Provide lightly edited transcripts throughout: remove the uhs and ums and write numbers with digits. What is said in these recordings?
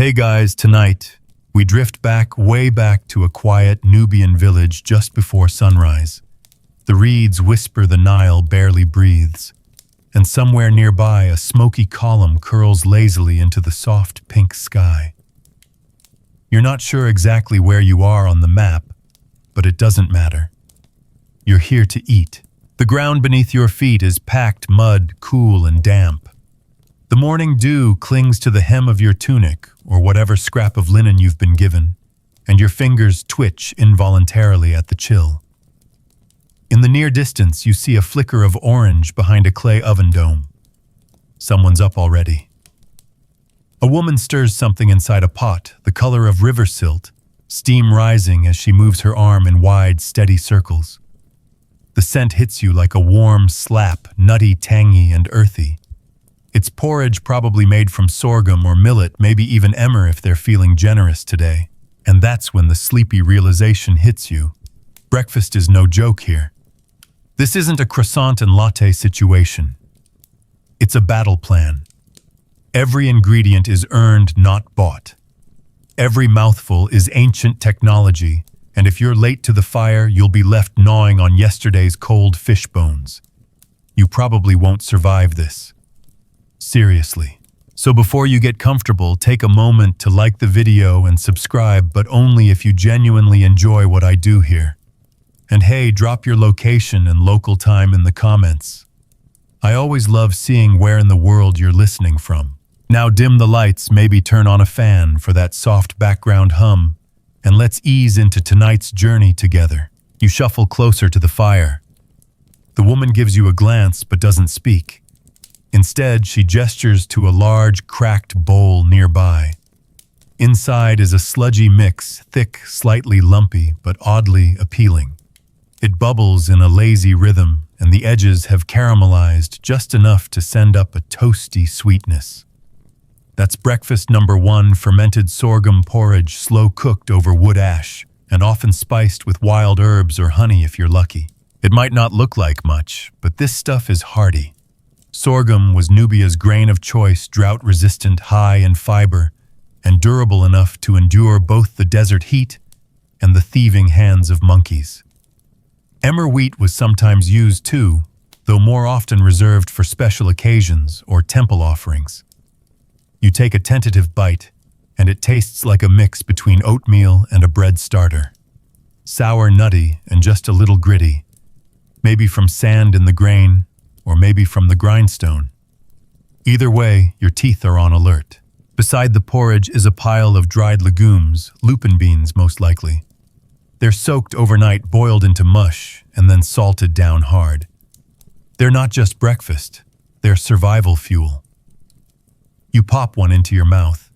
Hey guys, tonight, we drift back, way back to a quiet Nubian village just before sunrise. The reeds whisper, the Nile barely breathes, and somewhere nearby a smoky column curls lazily into the soft pink sky. You're not sure exactly where you are on the map, but it doesn't matter. You're here to eat. The ground beneath your feet is packed mud, cool and damp. The morning dew clings to the hem of your tunic or whatever scrap of linen you've been given, and your fingers twitch involuntarily at the chill. In the near distance, you see a flicker of orange behind a clay oven dome. Someone's up already. A woman stirs something inside a pot, the color of river silt, steam rising as she moves her arm in wide, steady circles. The scent hits you like a warm slap, nutty, tangy, and earthy. It's porridge probably made from sorghum or millet, maybe even emmer if they're feeling generous today. And that's when the sleepy realization hits you. Breakfast is no joke here. This isn't a croissant and latte situation. It's a battle plan. Every ingredient is earned, not bought. Every mouthful is ancient technology, and if you're late to the fire, you'll be left gnawing on yesterday's cold fish bones. You probably won't survive this. Seriously. So before you get comfortable, take a moment to like the video and subscribe, but only if you genuinely enjoy what I do here. And hey, drop your location and local time in the comments. I always love seeing where in the world you're listening from. Now dim the lights, maybe turn on a fan for that soft background hum, and let's ease into tonight's journey together. You shuffle closer to the fire. The woman gives you a glance but doesn't speak. Instead, she gestures to a large, cracked bowl nearby. Inside is a sludgy mix, thick, slightly lumpy, but oddly appealing. It bubbles in a lazy rhythm, and the edges have caramelized just enough to send up a toasty sweetness. That's breakfast number 1, fermented sorghum porridge, slow-cooked over wood ash, and often spiced with wild herbs or honey if you're lucky. It might not look like much, but this stuff is hearty. Sorghum was Nubia's grain of choice, drought-resistant, high in fiber, and durable enough to endure both the desert heat and the thieving hands of monkeys. Emmer wheat was sometimes used too, though more often reserved for special occasions or temple offerings. You take a tentative bite, and it tastes like a mix between oatmeal and a bread starter. Sour, nutty, and just a little gritty, maybe from sand in the grain, or maybe from the grindstone. Either way, your teeth are on alert. Beside the porridge is a pile of dried legumes, lupin beans most likely. They're soaked overnight, boiled into mush, and then salted down hard. They're not just breakfast, they're survival fuel. You pop one into your mouth.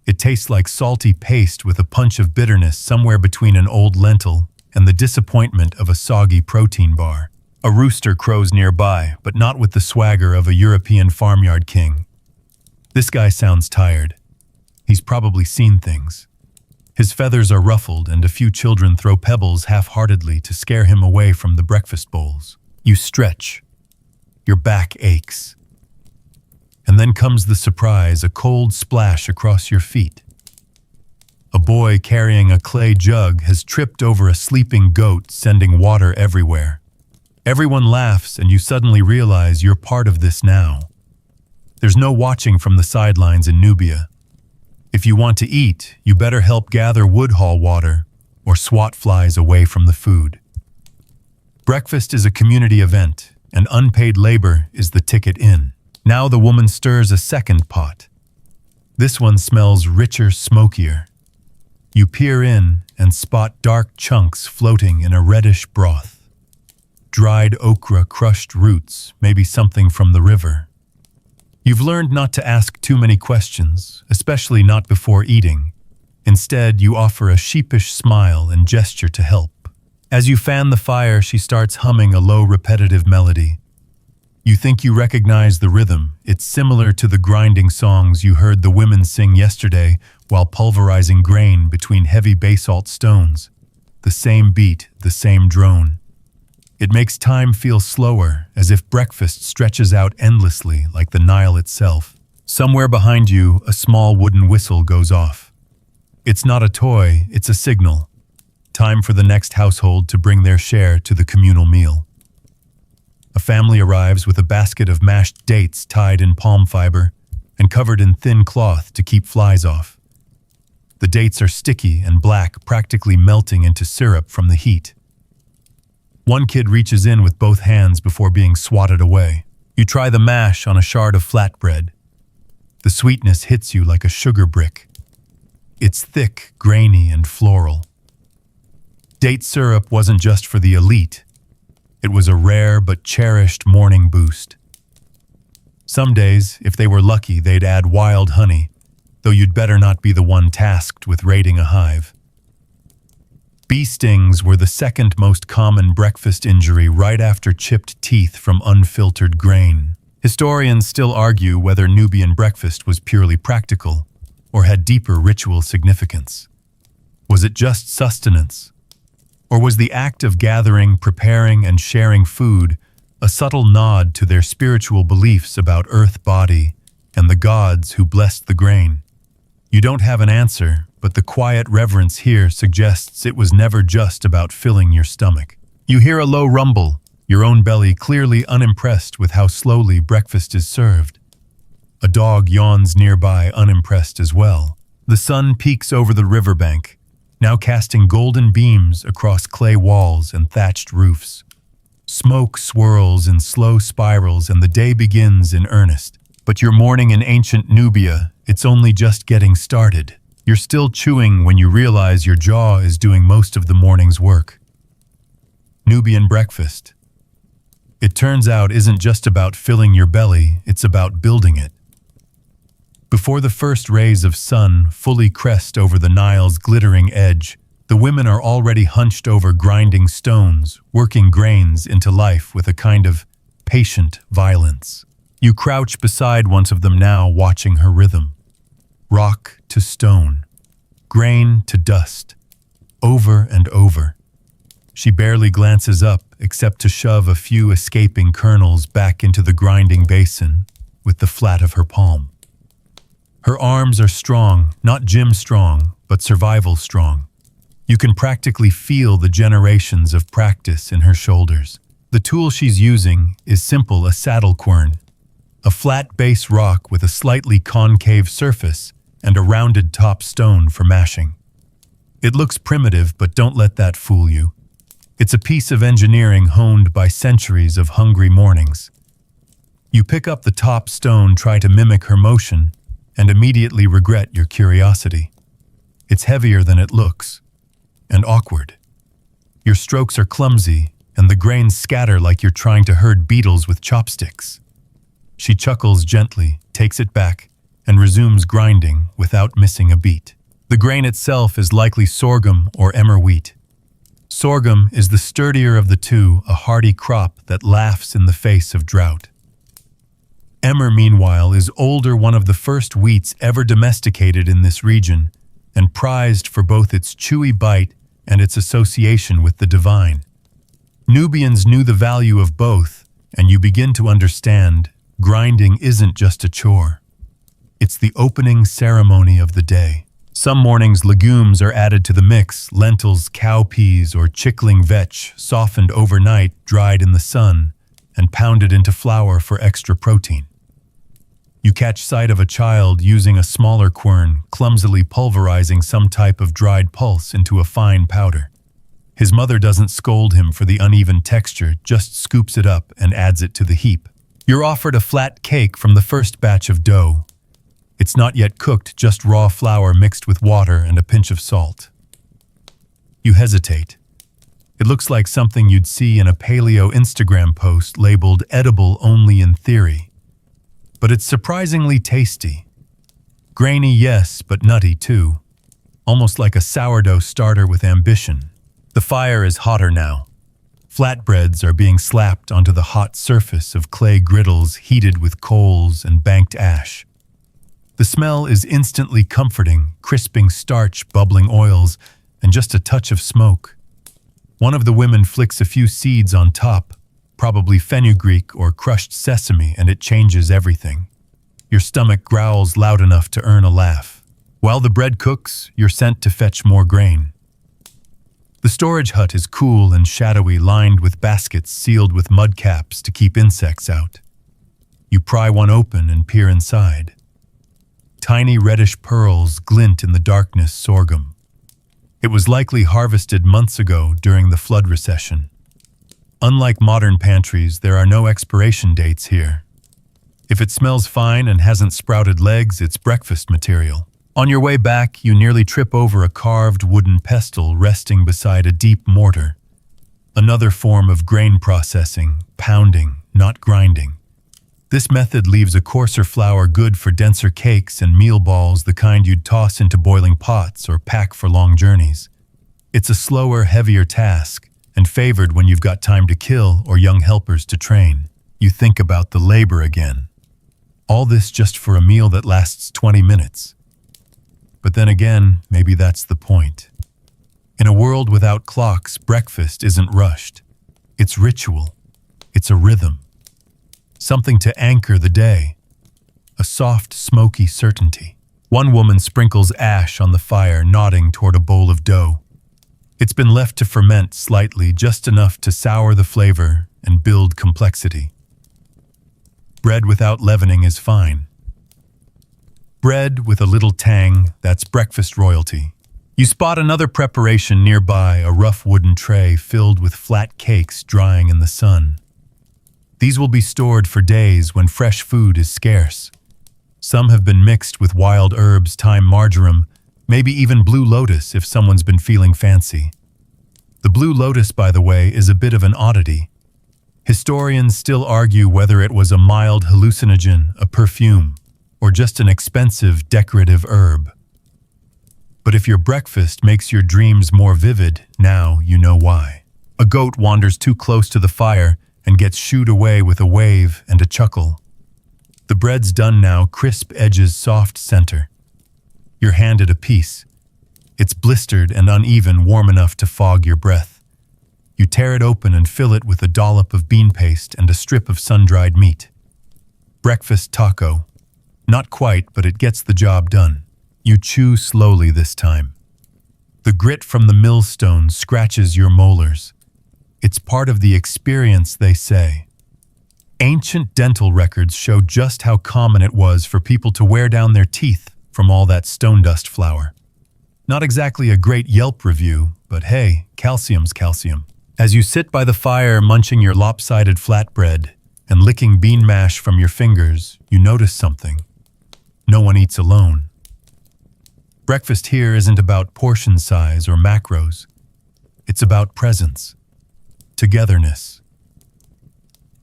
It tastes like salty paste with a punch of bitterness somewhere between an old lentil and the disappointment of a soggy protein bar. A rooster crows nearby, but not with the swagger of a European farmyard king. This guy sounds tired. He's probably seen things. His feathers are ruffled, and a few children throw pebbles half-heartedly to scare him away from the breakfast bowls. You stretch. Your back aches. And then comes the surprise, a cold splash across your feet. A boy carrying a clay jug has tripped over a sleeping goat, sending water everywhere. Everyone laughs, and you suddenly realize you're part of this now. There's no watching from the sidelines in Nubia. If you want to eat, you better help gather woodhall water or swat flies away from the food. Breakfast is a community event, and unpaid labor is the ticket in. Now the woman stirs a second pot. This one smells richer, smokier. You peer in and spot dark chunks floating in a reddish broth. Dried okra, crushed roots, maybe something from the river. You've learned not to ask too many questions, especially not before eating. Instead, you offer a sheepish smile and gesture to help. As you fan the fire, she starts humming a low, repetitive melody. You think you recognize the rhythm. It's similar to the grinding songs you heard the women sing yesterday while pulverizing grain between heavy basalt stones. The same beat, the same drone. It makes time feel slower, as if breakfast stretches out endlessly like the Nile itself. Somewhere behind you, a small wooden whistle goes off. It's not a toy, it's a signal. Time for the next household to bring their share to the communal meal. A family arrives with a basket of mashed dates tied in palm fiber and covered in thin cloth to keep flies off. The dates are sticky and black, practically melting into syrup from the heat. One kid reaches in with both hands before being swatted away. You try the mash on a shard of flatbread. The sweetness hits you like a sugar brick. It's thick, grainy, and floral. Date syrup wasn't just for the elite. It was a rare but cherished morning boost. Some days, if they were lucky, they'd add wild honey, though you'd better not be the one tasked with raiding a hive. Bee stings were the second most common breakfast injury right after chipped teeth from unfiltered grain. Historians still argue whether Nubian breakfast was purely practical or had deeper ritual significance. Was it just sustenance? Or was the act of gathering, preparing, and sharing food a subtle nod to their spiritual beliefs about earth body and the gods who blessed the grain? You don't have an answer, but the quiet reverence here suggests it was never just about filling your stomach. You hear a low rumble, your own belly clearly unimpressed with how slowly breakfast is served. A dog yawns nearby, unimpressed as well. The sun peeks over the riverbank, now casting golden beams across clay walls and thatched roofs. Smoke swirls in slow spirals and the day begins in earnest. But your morning in ancient Nubia, it's only just getting started. You're still chewing when you realize your jaw is doing most of the morning's work. Nubian breakfast. It turns out isn't just about filling your belly, it's about building it. Before the first rays of sun fully crest over the Nile's glittering edge, the women are already hunched over grinding stones, working grains into life with a kind of patient violence. You crouch beside one of them now, watching her rhythm. Rock to stone, grain to dust, over and over. She barely glances up except to shove a few escaping kernels back into the grinding basin with the flat of her palm. Her arms are strong, not gym strong, but survival strong. You can practically feel the generations of practice in her shoulders. The tool she's using is simple, a saddle quern, a flat base rock with a slightly concave surface and a rounded top stone for mashing. It looks primitive, but don't let that fool you. It's a piece of engineering honed by centuries of hungry mornings. You pick up the top stone, try to mimic her motion, and immediately regret your curiosity. It's heavier than it looks, and awkward. Your strokes are clumsy, and the grains scatter like you're trying to herd beetles with chopsticks. She chuckles gently, takes it back, and resumes grinding without missing a beat. The grain itself is likely sorghum or emmer wheat. Sorghum is the sturdier of the two, a hardy crop that laughs in the face of drought. Emmer, meanwhile, is older, one of the first wheats ever domesticated in this region, and prized for both its chewy bite and its association with the divine. Nubians knew the value of both, and you begin to understand grinding isn't just a chore. It's the opening ceremony of the day. Some mornings legumes are added to the mix, lentils, cowpeas, or chickling vetch, softened overnight, dried in the sun, and pounded into flour for extra protein. You catch sight of a child using a smaller quern, clumsily pulverizing some type of dried pulse into a fine powder. His mother doesn't scold him for the uneven texture, just scoops it up and adds it to the heap. You're offered a flat cake from the first batch of dough. It's not yet cooked, just raw flour mixed with water and a pinch of salt. You hesitate. It looks like something you'd see in a paleo Instagram post labeled edible only in theory. But it's surprisingly tasty. Grainy, yes, but nutty too. Almost like a sourdough starter with ambition. The fire is hotter now. Flatbreads are being slapped onto the hot surface of clay griddles heated with coals and banked ash. The smell is instantly comforting, crisping starch, bubbling oils, and just a touch of smoke. One of the women flicks a few seeds on top, probably fenugreek or crushed sesame, and it changes everything. Your stomach growls loud enough to earn a laugh. While the bread cooks, you're sent to fetch more grain. The storage hut is cool and shadowy, lined with baskets sealed with mud caps to keep insects out. You pry one open and peer inside. Tiny reddish pearls glint in the darkness. Sorghum. It was likely harvested months ago during the flood recession. Unlike modern pantries, there are no expiration dates here. If it smells fine and hasn't sprouted legs, it's breakfast material. On your way back, you nearly trip over a carved wooden pestle resting beside a deep mortar. Another form of grain processing, pounding, not grinding. This method leaves a coarser flour good for denser cakes and meal balls, the kind you'd toss into boiling pots or pack for long journeys. It's a slower, heavier task, and favored when you've got time to kill or young helpers to train. You think about the labor again. All this just for a meal that lasts 20 minutes. But then again, maybe that's the point. In a world without clocks, breakfast isn't rushed. It's ritual. It's a rhythm. Something to anchor the day. A soft, smoky certainty. One woman sprinkles ash on the fire, nodding toward a bowl of dough. It's been left to ferment slightly, just enough to sour the flavor and build complexity. Bread without leavening is fine. Bread with a little tang, that's breakfast royalty. You spot another preparation nearby, a rough wooden tray filled with flat cakes drying in the sun. These will be stored for days when fresh food is scarce. Some have been mixed with wild herbs, thyme, marjoram, maybe even blue lotus if someone's been feeling fancy. The blue lotus, by the way, is a bit of an oddity. Historians still argue whether it was a mild hallucinogen, a perfume, or just an expensive decorative herb. But if your breakfast makes your dreams more vivid, now you know why. A goat wanders too close to the fire and gets shooed away with a wave and a chuckle. The bread's done now, crisp edges, soft center. You're handed a piece. It's blistered and uneven, warm enough to fog your breath. You tear it open and fill it with a dollop of bean paste and a strip of sun-dried meat. Breakfast taco. Not quite, but it gets the job done. You chew slowly this time. The grit from the millstone scratches your molars. It's part of the experience, they say. Ancient dental records show just how common it was for people to wear down their teeth from all that stone dust flour. Not exactly a great Yelp review, but hey, calcium's calcium. As you sit by the fire munching your lopsided flatbread and licking bean mash from your fingers, you notice something. No one eats alone. Breakfast here isn't about portion size or macros. It's about presence, togetherness.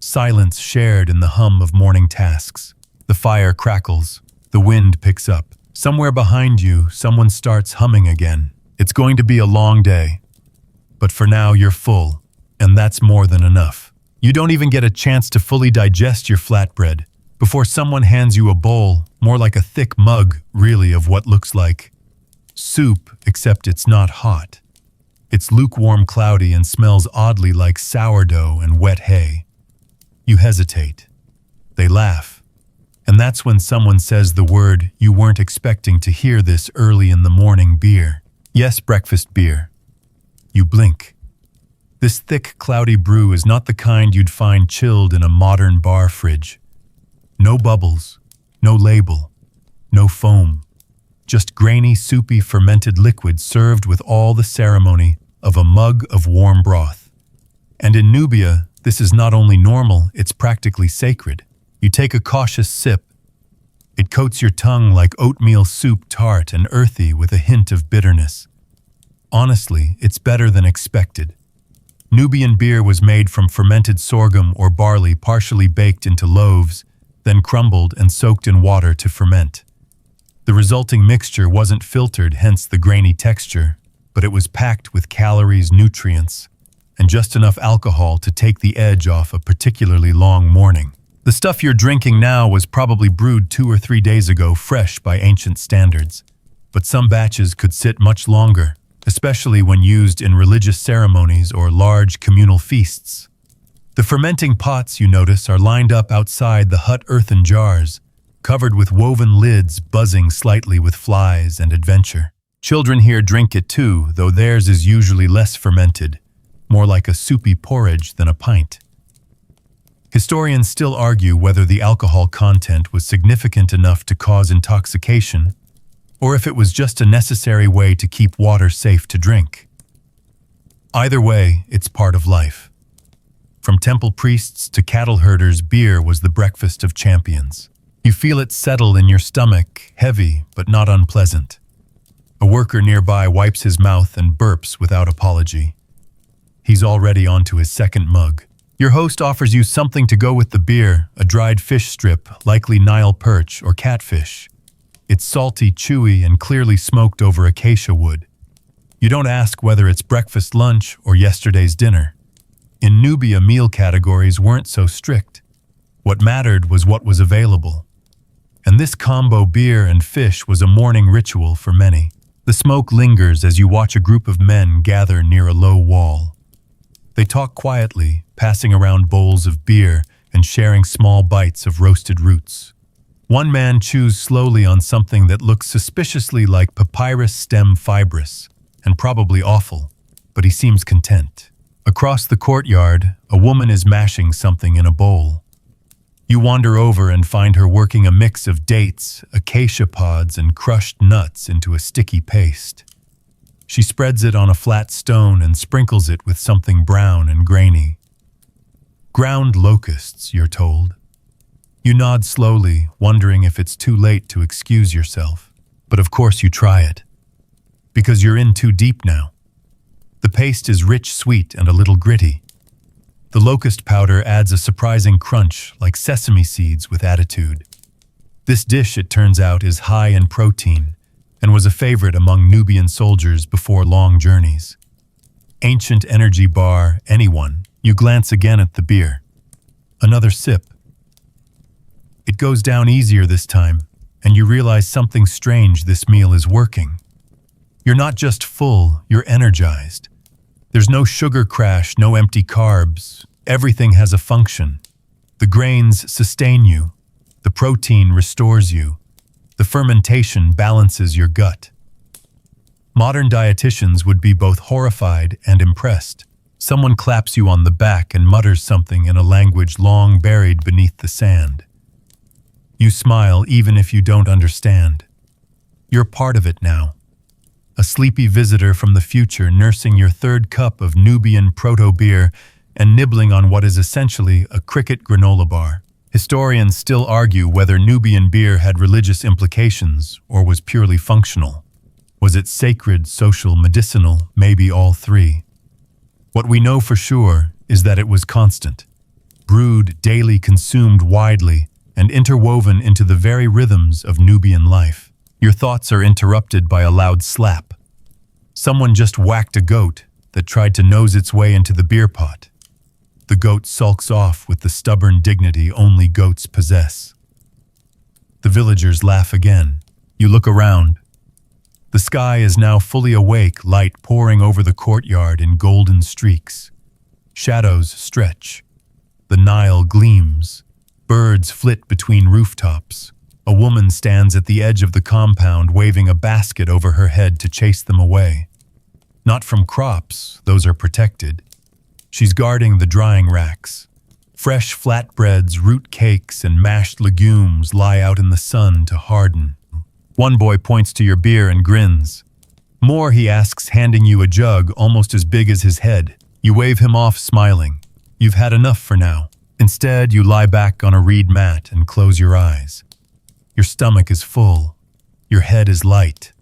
Silence shared in the hum of morning tasks. The fire crackles. The wind picks up. Somewhere behind you, someone starts humming again. It's going to be a long day. But for now, you're full, and that's more than enough. You don't even get a chance to fully digest your flatbread before someone hands you a bowl, more like a thick mug, really, of what looks like soup, except it's not hot. It's lukewarm, cloudy, and smells oddly like sourdough and wet hay. You hesitate. They laugh. And that's when someone says the word you weren't expecting to hear this early in the morning: beer. Yes, breakfast beer. You blink. This thick, cloudy brew is not the kind you'd find chilled in a modern bar fridge. No bubbles, no label, no foam. Just grainy, soupy, fermented liquid served with all the ceremony of a mug of warm broth. And in Nubia, this is not only normal, it's practically sacred. You take a cautious sip. It coats your tongue like oatmeal soup, tart and earthy with a hint of bitterness. Honestly, it's better than expected. Nubian beer was made from fermented sorghum or barley, partially baked into loaves, then crumbled and soaked in water to ferment. The resulting mixture wasn't filtered, hence the grainy texture, but it was packed with calories, nutrients, and just enough alcohol to take the edge off a particularly long morning. The stuff you're drinking now was probably brewed 2 or 3 days ago, fresh by ancient standards. But some batches could sit much longer, especially when used in religious ceremonies or large communal feasts. The fermenting pots, you notice, are lined up outside the hut, earthen jars. covered with woven lids buzzing slightly with flies and adventure. Children here drink it too, though theirs is usually less fermented, more like a soupy porridge than a pint. Historians still argue whether the alcohol content was significant enough to cause intoxication, or if it was just a necessary way to keep water safe to drink. Either way, it's part of life. From temple priests to cattle herders, beer was the breakfast of champions. You feel it settle in your stomach, heavy but not unpleasant. A worker nearby wipes his mouth and burps without apology. He's already onto his second mug. Your host offers you something to go with the beer, a dried fish strip, likely Nile perch or catfish. It's salty, chewy, and clearly smoked over acacia wood. You don't ask whether it's breakfast, lunch, or yesterday's dinner. In Nubia, meal categories weren't so strict. What mattered was what was available. And this combo, beer and fish, was a morning ritual for many. The smoke lingers as you watch a group of men gather near a low wall. They talk quietly, passing around bowls of beer and sharing small bites of roasted roots. One man chews slowly on something that looks suspiciously like papyrus stem fibrous, and probably awful, but he seems content. Across the courtyard, a woman is mashing something in a bowl. You wander over and find her working a mix of dates, acacia pods, and crushed nuts into a sticky paste. She spreads it on a flat stone and sprinkles it with something brown and grainy. Ground locusts, you're told. You nod slowly, wondering if it's too late to excuse yourself. But of course you try it. Because you're in too deep now. The paste is rich, sweet, and a little gritty. The locust powder adds a surprising crunch, like sesame seeds with attitude. This dish, it turns out, is high in protein, and was a favorite among Nubian soldiers before long journeys. Ancient energy bar, anyone. You glance again at the beer. Another sip. It goes down easier this time, and you realize something strange: this meal is working. You're not just full, you're energized. There's no sugar crash, no empty carbs. Everything has a function. The grains sustain you. The protein restores you. The fermentation balances your gut. Modern dietitians would be both horrified and impressed. Someone claps you on the back and mutters something in a language long buried beneath the sand. You smile even if you don't understand. You're part of it now. A sleepy visitor from the future nursing your third cup of Nubian proto-beer and nibbling on what is essentially a cricket granola bar. Historians still argue whether Nubian beer had religious implications or was purely functional. Was it sacred, social, medicinal, maybe all three? What we know for sure is that it was constant, brewed daily, consumed widely, and interwoven into the very rhythms of Nubian life. Your thoughts are interrupted by a loud slap. Someone just whacked a goat that tried to nose its way into the beer pot. The goat sulks off with the stubborn dignity only goats possess. The villagers laugh again. You look around. The sky is now fully awake, light pouring over the courtyard in golden streaks. Shadows stretch. The Nile gleams. Birds flit between rooftops. A woman stands at the edge of the compound waving a basket over her head to chase them away. Not from crops, those are protected. She's guarding the drying racks. Fresh flatbreads, root cakes, and mashed legumes lie out in the sun to harden. One boy points to your beer and grins. More, he asks, handing you a jug almost as big as his head. You wave him off, smiling. You've had enough for now. Instead, you lie back on a reed mat and close your eyes. Your stomach is full. Your head is light.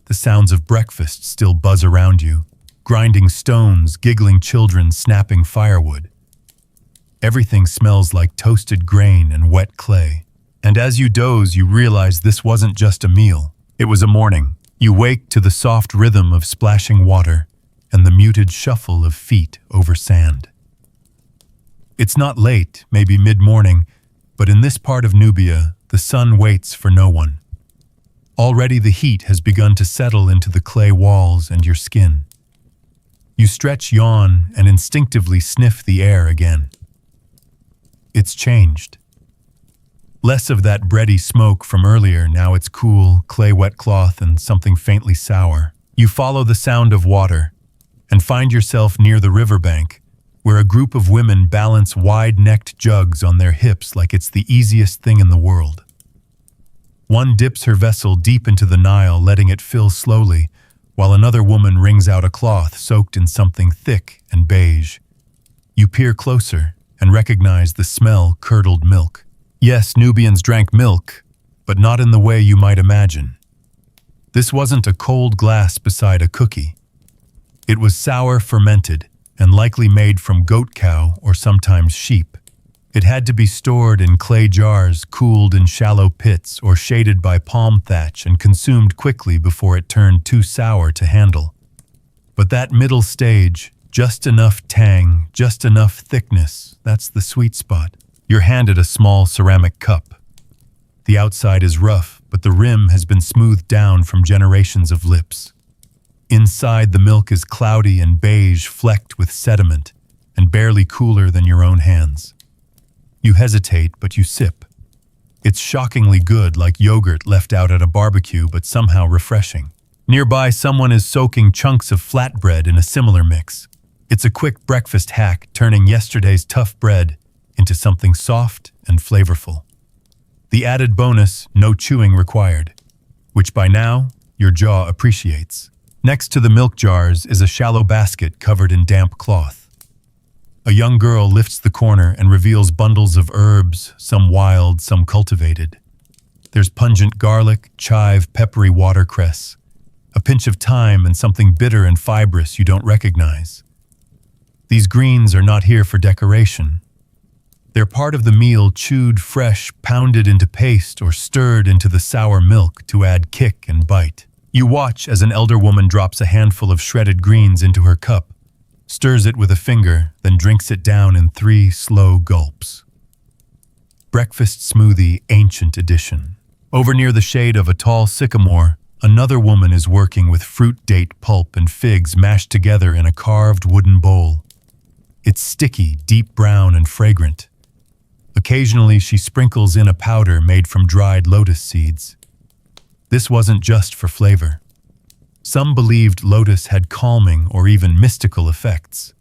The sounds of breakfast still buzz around you. Grinding stones, giggling children, snapping firewood. Everything smells like toasted grain and wet clay. And as you doze, you realize this wasn't just a meal. It was a morning. You wake to the soft rhythm of splashing water and the muted shuffle of feet over sand. It's not late, maybe mid-morning, but in this part of Nubia, the sun waits for no one. Already the heat has begun to settle into the clay walls and your skin. You stretch, yawn, and instinctively sniff the air again. It's changed. Less of that bready smoke from earlier, now it's cool, clay-wet cloth and something faintly sour. You follow the sound of water and find yourself near the riverbank, where a group of women balance wide-necked jugs on their hips like it's the easiest thing in the world. One dips her vessel deep into the Nile, letting it fill slowly, while another woman wrings out a cloth soaked in something thick and beige. You peer closer and recognize the smell: curdled milk. Yes, Nubians drank milk, but not in the way you might imagine. This wasn't a cold glass beside a cookie. It was sour, fermented, and likely made from goat cow or sometimes sheep. It had to be stored in clay jars, cooled in shallow pits, or shaded by palm thatch and consumed quickly before it turned too sour to handle. But that middle stage, just enough tang, just enough thickness, that's the sweet spot. You're handed a small ceramic cup. The outside is rough, but the rim has been smoothed down from generations of lips. Inside, the milk is cloudy and beige, flecked with sediment, and barely cooler than your own hands. You hesitate, but you sip. It's shockingly good, like yogurt left out at a barbecue, but somehow refreshing. Nearby, someone is soaking chunks of flatbread in a similar mix. It's a quick breakfast hack, turning yesterday's tough bread into something soft and flavorful. The added bonus, no chewing required, which by now your jaw appreciates. Next to the milk jars is a shallow basket covered in damp cloth. A young girl lifts the corner and reveals bundles of herbs, some wild, some cultivated. There's pungent garlic, chive, peppery watercress, a pinch of thyme, and something bitter and fibrous you don't recognize. These greens are not here for decoration. They're part of the meal, chewed fresh, pounded into paste, or stirred into the sour milk to add kick and bite. You watch as an elder woman drops a handful of shredded greens into her cup, stirs it with a finger, then drinks it down in 3 slow gulps. Breakfast smoothie, Ancient Edition. Over near the shade of a tall sycamore, another woman is working with fruit date pulp and figs mashed together in a carved wooden bowl. It's sticky, deep brown, and fragrant. Occasionally, she sprinkles in a powder made from dried lotus seeds. This wasn't just for flavor. Some believed lotus had calming or even mystical effects.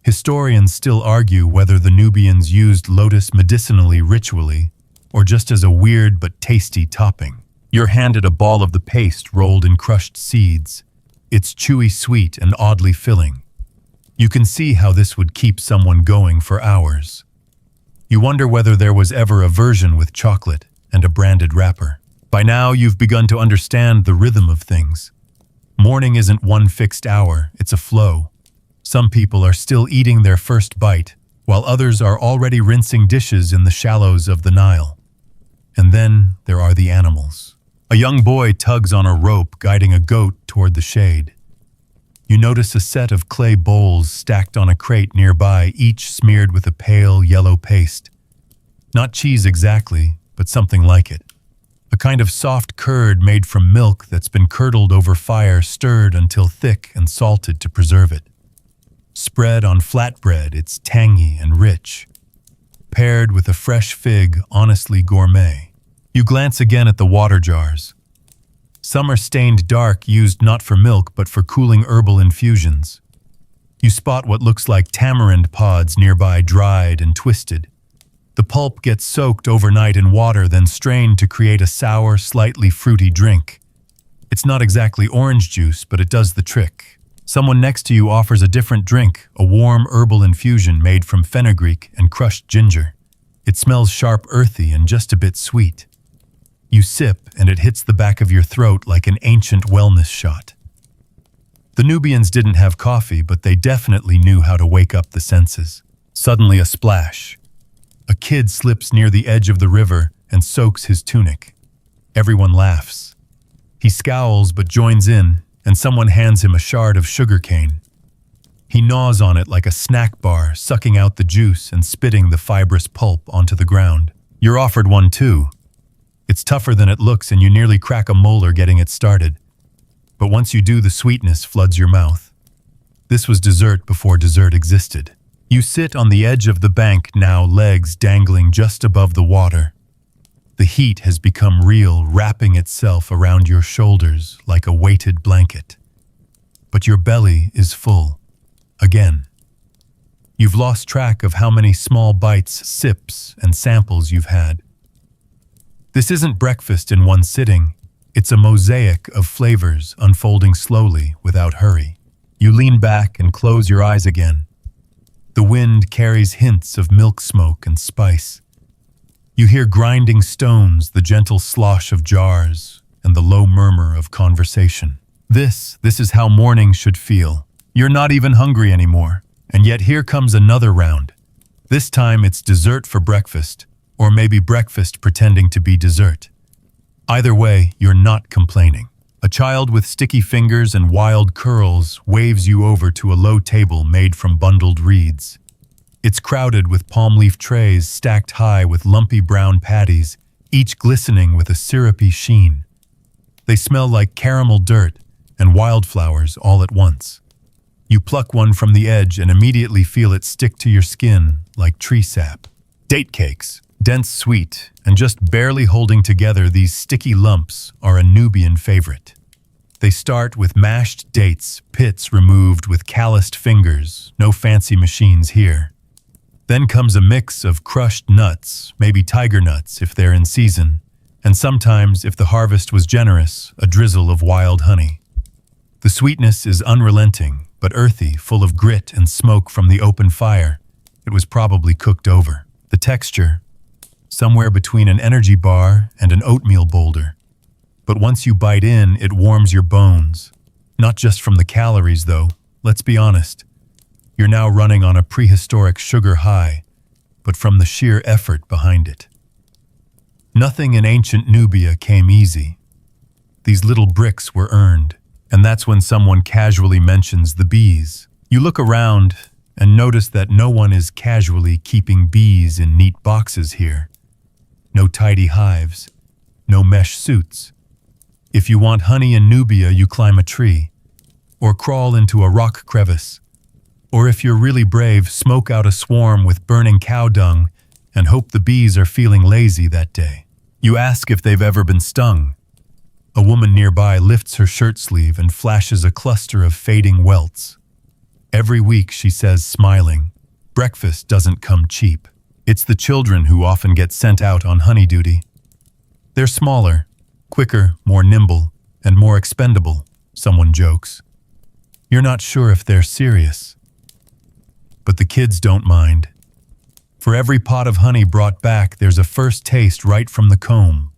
Historians still argue whether the Nubians used lotus medicinally, ritually, or just as a weird but tasty topping. You're handed a ball of the paste rolled in crushed seeds. It's chewy, sweet, and oddly filling. You can see how this would keep someone going for hours. You wonder whether there was ever a version with chocolate and a branded wrapper. By now, you've begun to understand the rhythm of things. Morning isn't one fixed hour, it's a flow. Some people are still eating their first bite, while others are already rinsing dishes in the shallows of the Nile. And then there are the animals. A young boy tugs on a rope, guiding a goat toward the shade. You notice a set of clay bowls stacked on a crate nearby, each smeared with a pale yellow paste. Not cheese exactly, but something like it. A kind of soft curd made from milk that's been curdled over fire, stirred until thick and salted to preserve it. Spread on flatbread, it's tangy and rich. Paired with a fresh fig, honestly gourmet. You glance again at the water jars. Some are stained dark, used not for milk but for cooling herbal infusions. You spot what looks like tamarind pods nearby, dried and twisted. The pulp gets soaked overnight in water, then strained to create a sour, slightly fruity drink. It's not exactly orange juice, but it does the trick. Someone next to you offers a different drink, a warm herbal infusion made from fenugreek and crushed ginger. It smells sharp, earthy, and just a bit sweet. You sip, and it hits the back of your throat like an ancient wellness shot. The Nubians didn't have coffee, but they definitely knew how to wake up the senses. Suddenly a splash. A kid slips near the edge of the river and soaks his tunic. Everyone laughs. He scowls but joins in, and someone hands him a shard of sugarcane. He gnaws on it like a snack bar, sucking out the juice and spitting the fibrous pulp onto the ground. You're offered one too. It's tougher than it looks, and you nearly crack a molar getting it started. But once you do, the sweetness floods your mouth. This was dessert before dessert existed. You sit on the edge of the bank now, legs dangling just above the water. The heat has become real, wrapping itself around your shoulders like a weighted blanket. But your belly is full. Again. You've lost track of how many small bites, sips, and samples you've had. This isn't breakfast in one sitting. It's a mosaic of flavors unfolding slowly without hurry. You lean back and close your eyes again. The wind carries hints of milk smoke and spice. You hear grinding stones, the gentle slosh of jars, and the low murmur of conversation. This is how morning should feel. You're not even hungry anymore. And yet here comes another round. This time it's dessert for breakfast, or maybe breakfast pretending to be dessert. Either way, you're not complaining. A child with sticky fingers and wild curls waves you over to a low table made from bundled reeds. It's crowded with palm leaf trays stacked high with lumpy brown patties, each glistening with a syrupy sheen. They smell like caramel dirt and wildflowers all at once. You pluck one from the edge and immediately feel it stick to your skin like tree sap. Date cakes, dense sweet, and just barely holding together, these sticky lumps are a Nubian favorite. They start with mashed dates, pits removed with calloused fingers, no fancy machines here. Then comes a mix of crushed nuts, maybe tiger nuts if they're in season, and sometimes, if the harvest was generous, a drizzle of wild honey. The sweetness is unrelenting, but earthy, full of grit and smoke from the open fire. It was probably cooked over. The texture, somewhere between an energy bar and an oatmeal boulder. But once you bite in, it warms your bones. Not just from the calories, though. Let's be honest. You're now running on a prehistoric sugar high, but from the sheer effort behind it. Nothing in ancient Nubia came easy. These little bricks were earned. And that's when someone casually mentions the bees. You look around and notice that no one is casually keeping bees in neat boxes here. No tidy hives, no mesh suits. If you want honey in Nubia, you climb a tree, or crawl into a rock crevice, or if you're really brave, smoke out a swarm with burning cow dung and hope the bees are feeling lazy that day. You ask if they've ever been stung. A woman nearby lifts her shirt sleeve and flashes a cluster of fading welts. Every week, she says, smiling, breakfast doesn't come cheap. It's the children who often get sent out on honey duty. They're smaller, quicker, more nimble, and more expendable, someone jokes. You're not sure if they're serious. But the kids don't mind. For every pot of honey brought back, there's a first taste right from the comb.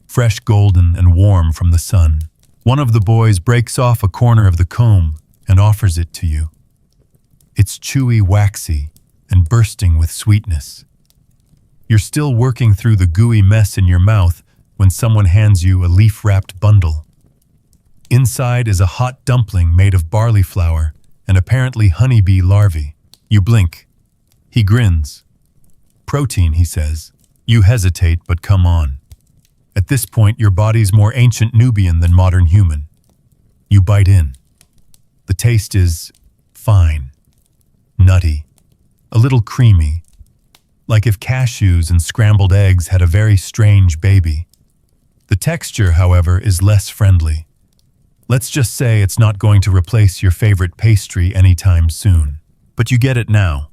Fresh, golden, and warm from the sun. One of the boys breaks off a corner of the comb and offers it to you. It's chewy, waxy, and bursting with sweetness. You're still working through the gooey mess in your mouth when someone hands you a leaf-wrapped bundle. Inside is a hot dumpling made of barley flour and apparently honeybee larvae. You blink. He grins. Protein, he says. You hesitate, but come on. At this point, your body's more ancient Nubian than modern human. You bite in. The taste is fine, nutty, a little creamy, like if cashews and scrambled eggs had a very strange baby. The texture, however, is less friendly. Let's just say it's not going to replace your favorite pastry anytime soon. But you get it now.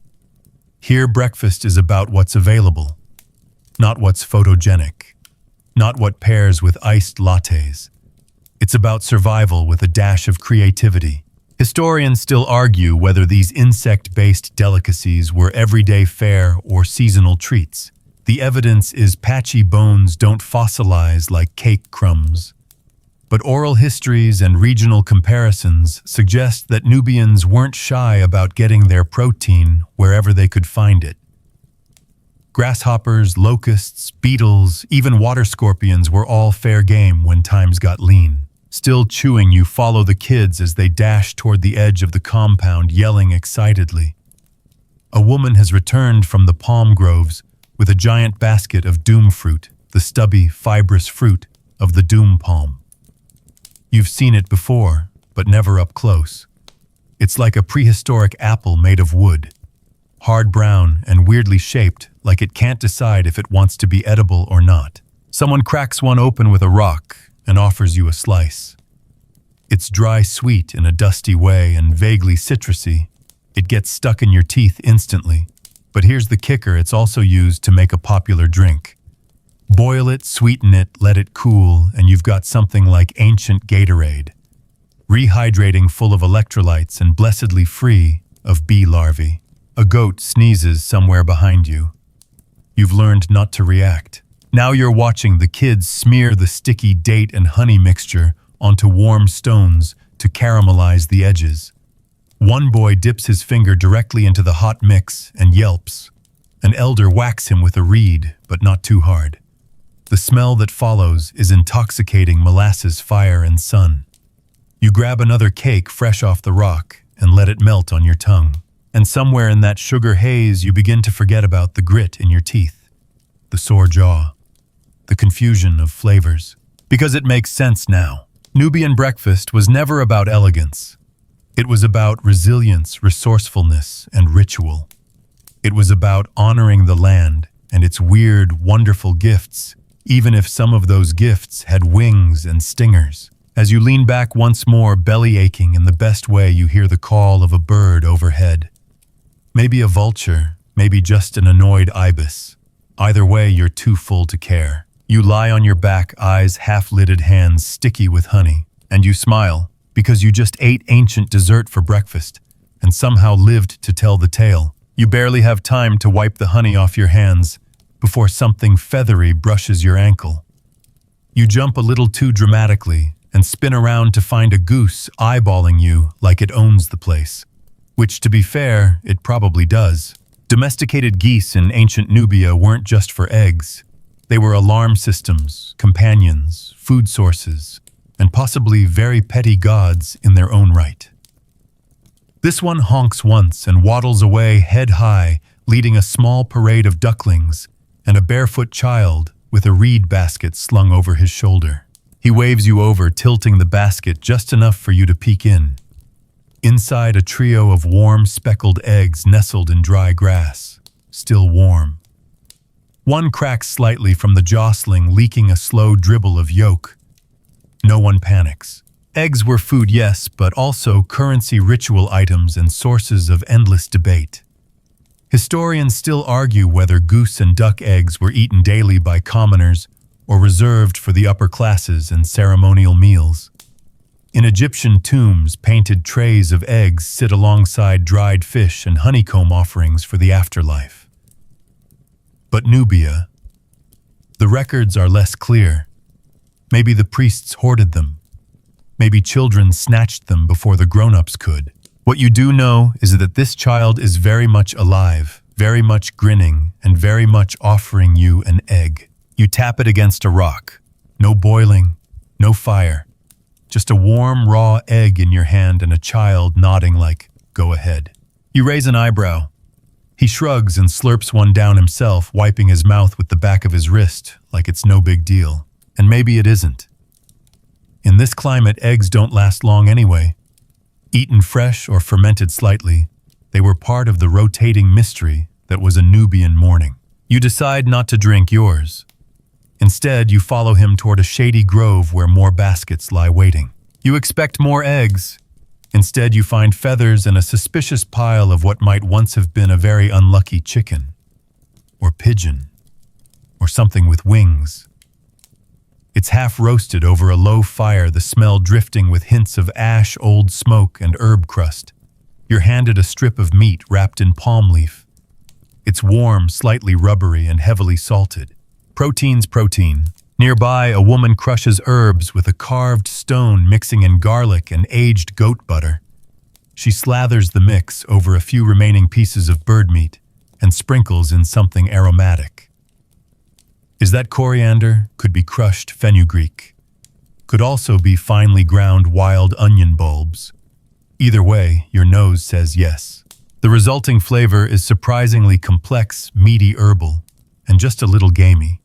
Here, breakfast is about what's available, not what's photogenic. Not what pairs with iced lattes. It's about survival with a dash of creativity. Historians still argue whether these insect-based delicacies were everyday fare or seasonal treats. The evidence is patchy bones don't fossilize like cake crumbs. But oral histories and regional comparisons suggest that Nubians weren't shy about getting their protein wherever they could find it. Grasshoppers, locusts, beetles, even water scorpions were all fair game when times got lean. Still chewing, you follow the kids as they dash toward the edge of the compound, yelling excitedly. A woman has returned from the palm groves with a giant basket of doom fruit, the stubby, fibrous fruit of the doom palm. You've seen it before, but never up close. It's like a prehistoric apple made of wood. Hard brown and weirdly shaped, like it can't decide if it wants to be edible or not. Someone cracks one open with a rock and offers you a slice. It's dry sweet in a dusty way and vaguely citrusy. It gets stuck in your teeth instantly. But here's the kicker, it's also used to make a popular drink. Boil it, sweeten it, let it cool, and you've got something like ancient Gatorade. Rehydrating, full of electrolytes and blessedly free of bee larvae. A goat sneezes somewhere behind you. You've learned not to react. Now you're watching the kids smear the sticky date and honey mixture onto warm stones to caramelize the edges. One boy dips his finger directly into the hot mix and yelps. An elder whacks him with a reed, but not too hard. The smell that follows is intoxicating molasses, fire, and sun. You grab another cake fresh off the rock and let it melt on your tongue. And somewhere in that sugar haze, you begin to forget about the grit in your teeth, the sore jaw, the confusion of flavors. Because it makes sense now. Nubian breakfast was never about elegance. It was about resilience, resourcefulness, and ritual. It was about honoring the land and its weird, wonderful gifts, even if some of those gifts had wings and stingers. As you lean back once more, belly aching in the best way, you hear the call of a bird overhead. Maybe a vulture, maybe just an annoyed ibis. Either way, you're too full to care. You lie on your back, eyes half-lidded, hands sticky with honey, and you smile because you just ate ancient dessert for breakfast and somehow lived to tell the tale. You barely have time to wipe the honey off your hands before something feathery brushes your ankle. You jump a little too dramatically and spin around to find a goose eyeballing you like it owns the place. Which, to be fair, it probably does. Domesticated geese in ancient Nubia weren't just for eggs. They were alarm systems, companions, food sources, and possibly very petty gods in their own right. This one honks once and waddles away head high, leading a small parade of ducklings and a barefoot child with a reed basket slung over his shoulder. He waves you over, tilting the basket just enough for you to peek in. Inside, a trio of warm, speckled eggs nestled in dry grass, still warm. One cracks slightly from the jostling, leaking a slow dribble of yolk. No one panics. Eggs were food, yes, but also currency, ritual items, and sources of endless debate. Historians still argue whether goose and duck eggs were eaten daily by commoners or reserved for the upper classes and ceremonial meals. In Egyptian tombs, painted trays of eggs sit alongside dried fish and honeycomb offerings for the afterlife. But Nubia, the records are less clear. Maybe the priests hoarded them. Maybe children snatched them before the grown-ups could. What you do know is that this child is very much alive, very much grinning, and very much offering you an egg. You tap it against a rock. No boiling, no fire. Just a warm, raw egg in your hand and a child nodding like, go ahead. You raise an eyebrow. He shrugs and slurps one down himself, wiping his mouth with the back of his wrist like it's no big deal. And maybe it isn't. In this climate, eggs don't last long anyway. Eaten fresh or fermented slightly, they were part of the rotating mystery that was a Nubian morning. You decide not to drink yours. Instead, you follow him toward a shady grove where more baskets lie waiting. You expect more eggs. Instead, you find feathers and a suspicious pile of what might once have been a very unlucky chicken, or pigeon, or something with wings. It's half roasted over a low fire, the smell drifting with hints of ash, old smoke, and herb crust. You're handed a strip of meat wrapped in palm leaf. It's warm, slightly rubbery, and heavily salted. Protein's protein. Nearby, a woman crushes herbs with a carved stone, mixing in garlic and aged goat butter. She slathers the mix over a few remaining pieces of bird meat and sprinkles in something aromatic. Is that coriander? Could be crushed fenugreek. Could also be finely ground wild onion bulbs. Either way, your nose says yes. The resulting flavor is surprisingly complex, meaty herbal, and just a little gamey.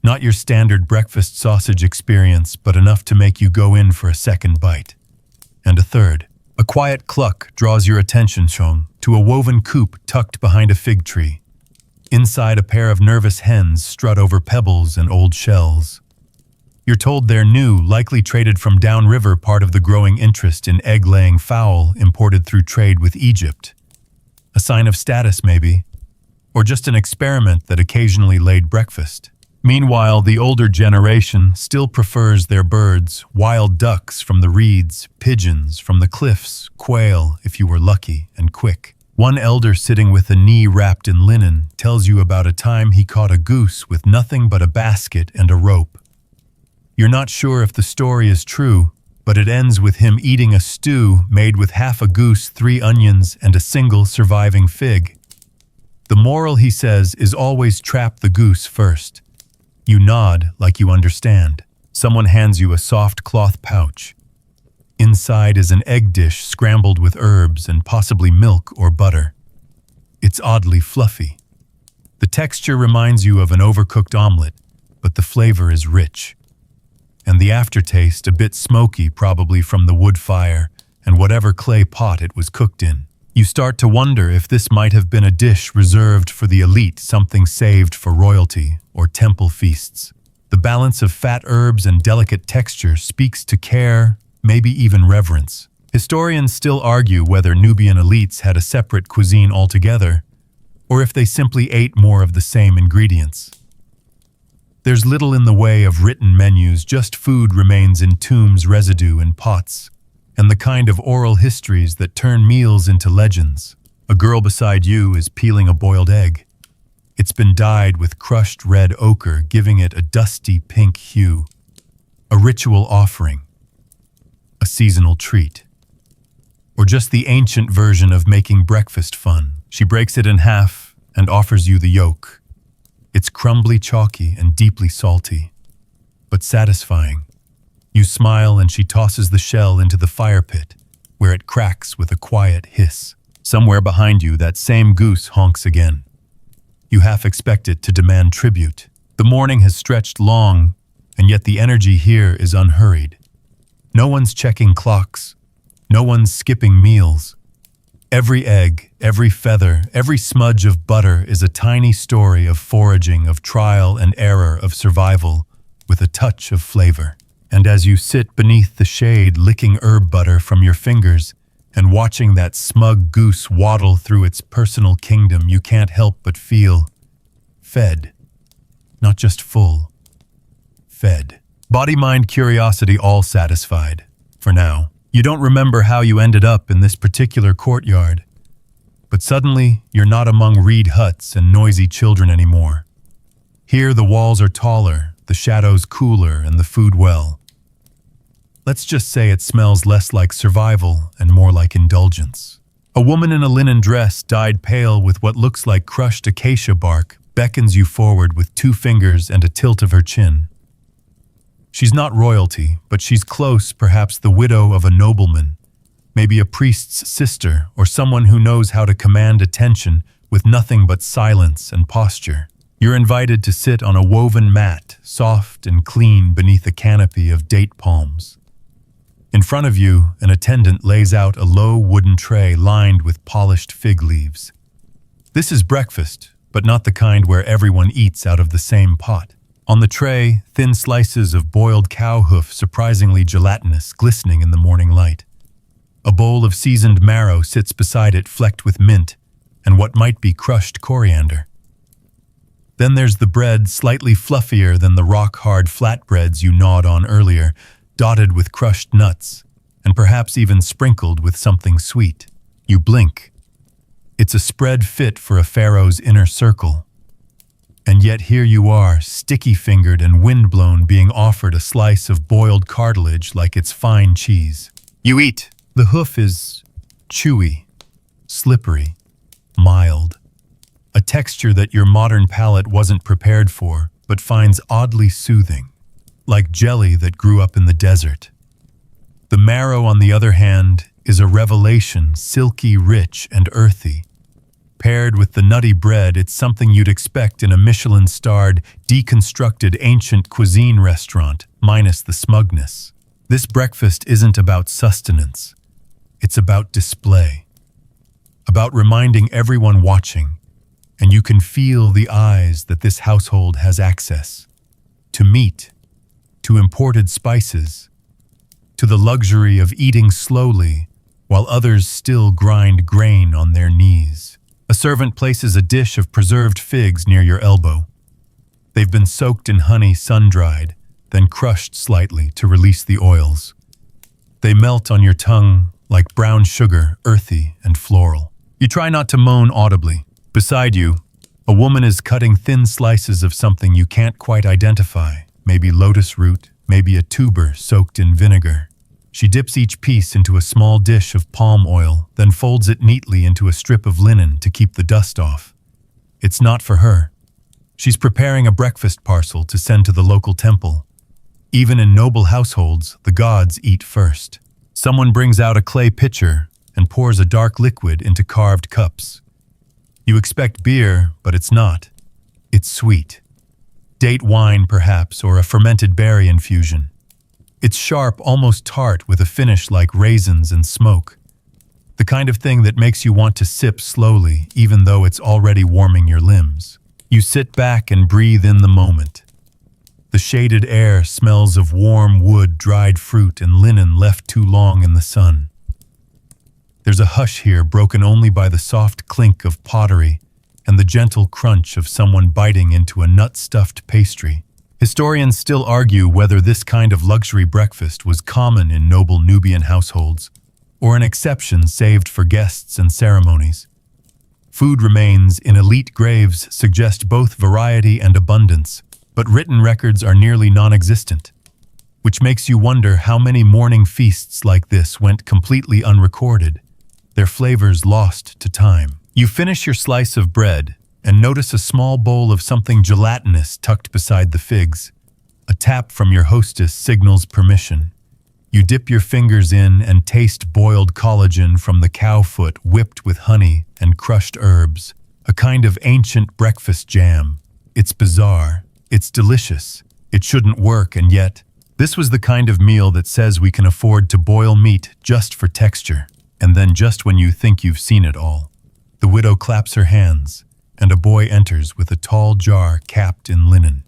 Not your standard breakfast sausage experience, but enough to make you go in for a second bite. And a third. A quiet cluck draws your attention, Shong, to a woven coop tucked behind a fig tree. Inside, a pair of nervous hens strut over pebbles and old shells. You're told they're new, likely traded from downriver, part of the growing interest in egg-laying fowl imported through trade with Egypt. A sign of status, maybe, or just an experiment that occasionally laid breakfast. Meanwhile, the older generation still prefers their birds, wild ducks from the reeds, pigeons from the cliffs, quail, if you were lucky and quick. One elder sitting with a knee wrapped in linen tells you about a time he caught a goose with nothing but a basket and a rope. You're not sure if the story is true, but it ends with him eating a stew made with half a goose, 3 onions, and a single surviving fig. The moral, he says, is always trap the goose first. You nod like you understand. Someone hands you a soft cloth pouch. Inside is an egg dish scrambled with herbs and possibly milk or butter. It's oddly fluffy. The texture reminds you of an overcooked omelet, but the flavor is rich. And the aftertaste a bit smoky, probably from the wood fire and whatever clay pot it was cooked in. You start to wonder if this might have been a dish reserved for the elite, something saved for royalty or temple feasts. The balance of fat herbs and delicate texture speaks to care, maybe even reverence. Historians still argue whether Nubian elites had a separate cuisine altogether, or if they simply ate more of the same ingredients. There's little in the way of written menus, just food remains in tombs, residue in pots, and the kind of oral histories that turn meals into legends. A girl beside you is peeling a boiled egg. It's been dyed with crushed red ochre, giving it a dusty pink hue. A ritual offering. A seasonal treat. Or just the ancient version of making breakfast fun. She breaks it in half and offers you the yolk. It's crumbly, chalky, and deeply salty, but satisfying. You smile and she tosses the shell into the fire pit, where it cracks with a quiet hiss. Somewhere behind you, that same goose honks again. You half expect it to demand tribute. The morning has stretched long, and yet the energy here is unhurried. No one's checking clocks. No one's skipping meals. Every egg, every feather, every smudge of butter is a tiny story of foraging, of trial and error, of survival, with a touch of flavor. And as you sit beneath the shade, licking herb butter from your fingers and watching that smug goose waddle through its personal kingdom, you can't help but feel fed. Not just full. Fed. Body, mind, curiosity all satisfied. For now. You don't remember how you ended up in this particular courtyard. But suddenly, you're not among reed huts and noisy children anymore. Here the walls are taller, the shadows cooler, and the food well. Let's just say it smells less like survival and more like indulgence. A woman in a linen dress, dyed pale with what looks like crushed acacia bark, beckons you forward with 2 fingers and a tilt of her chin. She's not royalty, but she's close, perhaps the widow of a nobleman, maybe a priest's sister, or someone who knows how to command attention with nothing but silence and posture. You're invited to sit on a woven mat, soft and clean beneath a canopy of date palms. In front of you, an attendant lays out a low wooden tray lined with polished fig leaves. This is breakfast, but not the kind where everyone eats out of the same pot. On the tray, thin slices of boiled cow hoof, surprisingly gelatinous, glistening in the morning light. A bowl of seasoned marrow sits beside it, flecked with mint and what might be crushed coriander. Then there's the bread, slightly fluffier than the rock-hard flatbreads you gnawed on earlier, dotted with crushed nuts, and perhaps even sprinkled with something sweet. You blink. It's a spread fit for a pharaoh's inner circle. And yet here you are, sticky-fingered and wind-blown, being offered a slice of boiled cartilage like it's fine cheese. You eat. The hoof is chewy, slippery, mild. A texture that your modern palate wasn't prepared for, but finds oddly soothing, like jelly that grew up in the desert. The marrow, on the other hand, is a revelation, silky, rich, and earthy. Paired with the nutty bread, it's something you'd expect in a Michelin-starred, deconstructed ancient cuisine restaurant, minus the smugness. This breakfast isn't about sustenance. It's about display. About reminding everyone watching, and you can feel the eyes that this household has access to meat, to imported spices, to the luxury of eating slowly while others still grind grain on their knees. A servant places a dish of preserved figs near your elbow. They've been soaked in honey, sun-dried, then crushed slightly to release the oils. They melt on your tongue like brown sugar, earthy and floral. You try not to moan audibly. Beside you, a woman is cutting thin slices of something you can't quite identify, maybe lotus root, maybe a tuber soaked in vinegar. She dips each piece into a small dish of palm oil, then folds it neatly into a strip of linen to keep the dust off. It's not for her. She's preparing a breakfast parcel to send to the local temple. Even in noble households, the gods eat first. Someone brings out a clay pitcher and pours a dark liquid into carved cups. You expect beer, but it's not. It's sweet. Date wine, perhaps, or a fermented berry infusion. It's sharp, almost tart, with a finish like raisins and smoke. The kind of thing that makes you want to sip slowly, even though it's already warming your limbs. You sit back and breathe in the moment. The shaded air smells of warm wood, dried fruit, and linen left too long in the sun. There's a hush here broken only by the soft clink of pottery and the gentle crunch of someone biting into a nut-stuffed pastry. Historians still argue whether this kind of luxury breakfast was common in noble Nubian households or an exception saved for guests and ceremonies. Food remains in elite graves suggest both variety and abundance, but written records are nearly non-existent, which makes you wonder how many morning feasts like this went completely unrecorded, their flavors lost to time. You finish your slice of bread and notice a small bowl of something gelatinous tucked beside the figs. A tap from your hostess signals permission. You dip your fingers in and taste boiled collagen from the cow foot whipped with honey and crushed herbs, a kind of ancient breakfast jam. It's bizarre. It's delicious. It shouldn't work, and yet, this was the kind of meal that says we can afford to boil meat just for texture, and then just when you think you've seen it all. The widow claps her hands, and a boy enters with a tall jar capped in linen.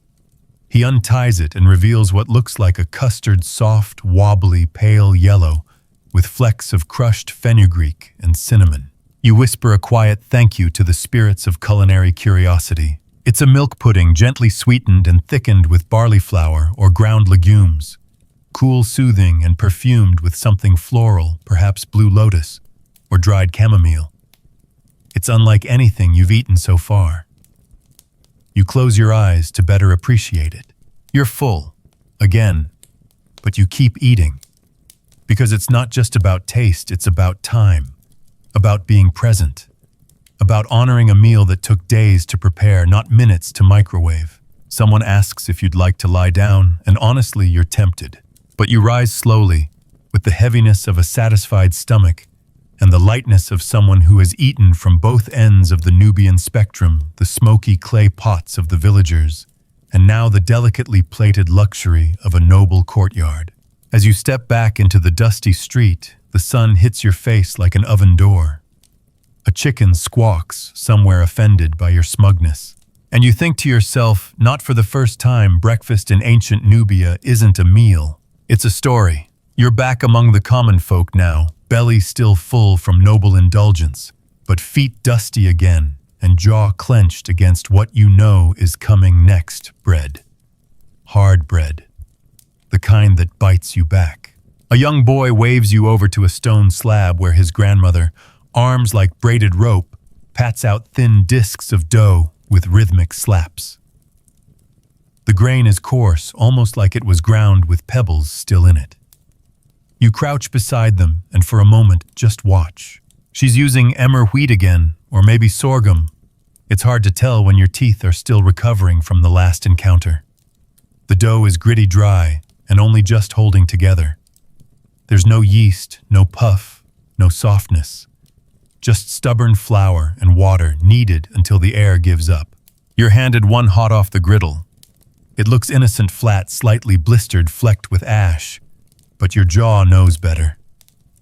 He unties it and reveals what looks like a custard, soft, wobbly, pale yellow, with flecks of crushed fenugreek and cinnamon. You whisper a quiet thank you to the spirits of culinary curiosity. It's a milk pudding gently sweetened and thickened with barley flour or ground legumes, cool, soothing, and perfumed with something floral, perhaps blue lotus or dried chamomile. It's unlike anything you've eaten so far. You close your eyes to better appreciate it. You're full, again, but you keep eating. Because it's not just about taste, it's about time, about being present, about honoring a meal that took days to prepare, not minutes to microwave. Someone asks if you'd like to lie down, and honestly, you're tempted. But you rise slowly, with the heaviness of a satisfied stomach and the lightness of someone who has eaten from both ends of the Nubian spectrum, the smoky clay pots of the villagers, and now the delicately plated luxury of a noble courtyard. As you step back into the dusty street, the sun hits your face like an oven door. A chicken squawks, somewhere offended by your smugness. And you think to yourself, not for the first time, breakfast in ancient Nubia isn't a meal. It's a story. You're back among the common folk now, belly still full from noble indulgence, but feet dusty again and jaw clenched against what you know is coming next. Bread. Hard bread. The kind that bites you back. A young boy waves you over to a stone slab where his grandmother, arms like braided rope, pats out thin discs of dough with rhythmic slaps. The grain is coarse, almost like it was ground with pebbles still in it. You crouch beside them and for a moment just watch. She's using emmer wheat again, or maybe sorghum. It's hard to tell when your teeth are still recovering from the last encounter. The dough is gritty dry and only just holding together. There's no yeast, no puff, no softness. Just stubborn flour and water kneaded until the air gives up. You're handed one hot off the griddle. It looks innocent, flat, slightly blistered, flecked with ash. But your jaw knows better.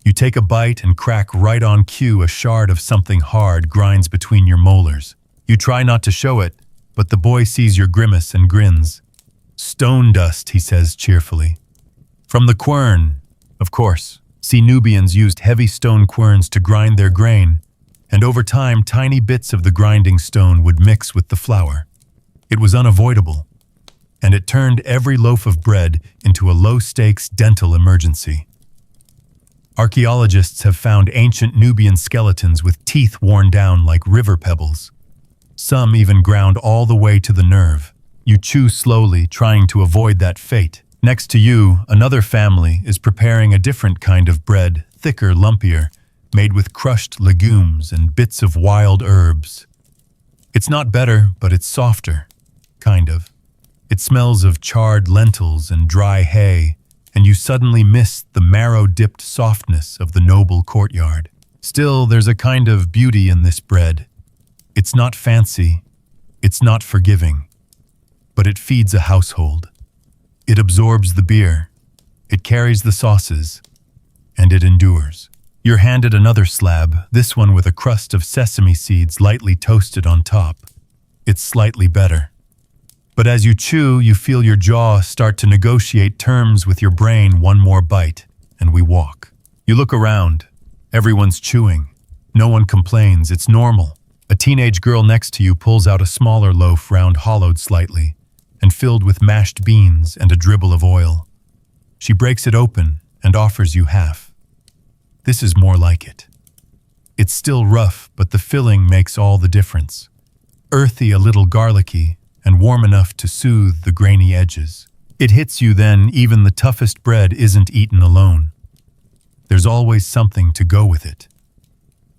You take a bite and crack right on cue. A shard of something hard grinds between your molars. You try not to show it, but the boy sees your grimace and grins. "Stone dust," he says cheerfully. "From the quern, of course." See, Nubians used heavy stone querns to grind their grain, and over time tiny bits of the grinding stone would mix with the flour. It was unavoidable, and it turned every loaf of bread into a low-stakes dental emergency. Archaeologists have found ancient Nubian skeletons with teeth worn down like river pebbles. Some even ground all the way to the nerve. You chew slowly, trying to avoid that fate. Next to you, another family is preparing a different kind of bread, thicker, lumpier, made with crushed legumes and bits of wild herbs. It's not better, but it's softer, kind of. It smells of charred lentils and dry hay, and you suddenly miss the marrow-dipped softness of the noble courtyard. Still, there's a kind of beauty in this bread. It's not fancy, it's not forgiving, but it feeds a household. It absorbs the beer, it carries the sauces, and it endures. You're handed another slab, this one with a crust of sesame seeds lightly toasted on top. It's slightly better. But as you chew, you feel your jaw start to negotiate terms with your brain. One more bite, and we walk. You look around. Everyone's chewing. No one complains, it's normal. A teenage girl next to you pulls out a smaller loaf, round hollowed slightly, and filled with mashed beans and a dribble of oil. She breaks it open and offers you half. This is more like it. It's still rough, but the filling makes all the difference. Earthy, a little garlicky, and warm enough to soothe the grainy edges. It hits you then, even the toughest bread isn't eaten alone. There's always something to go with it.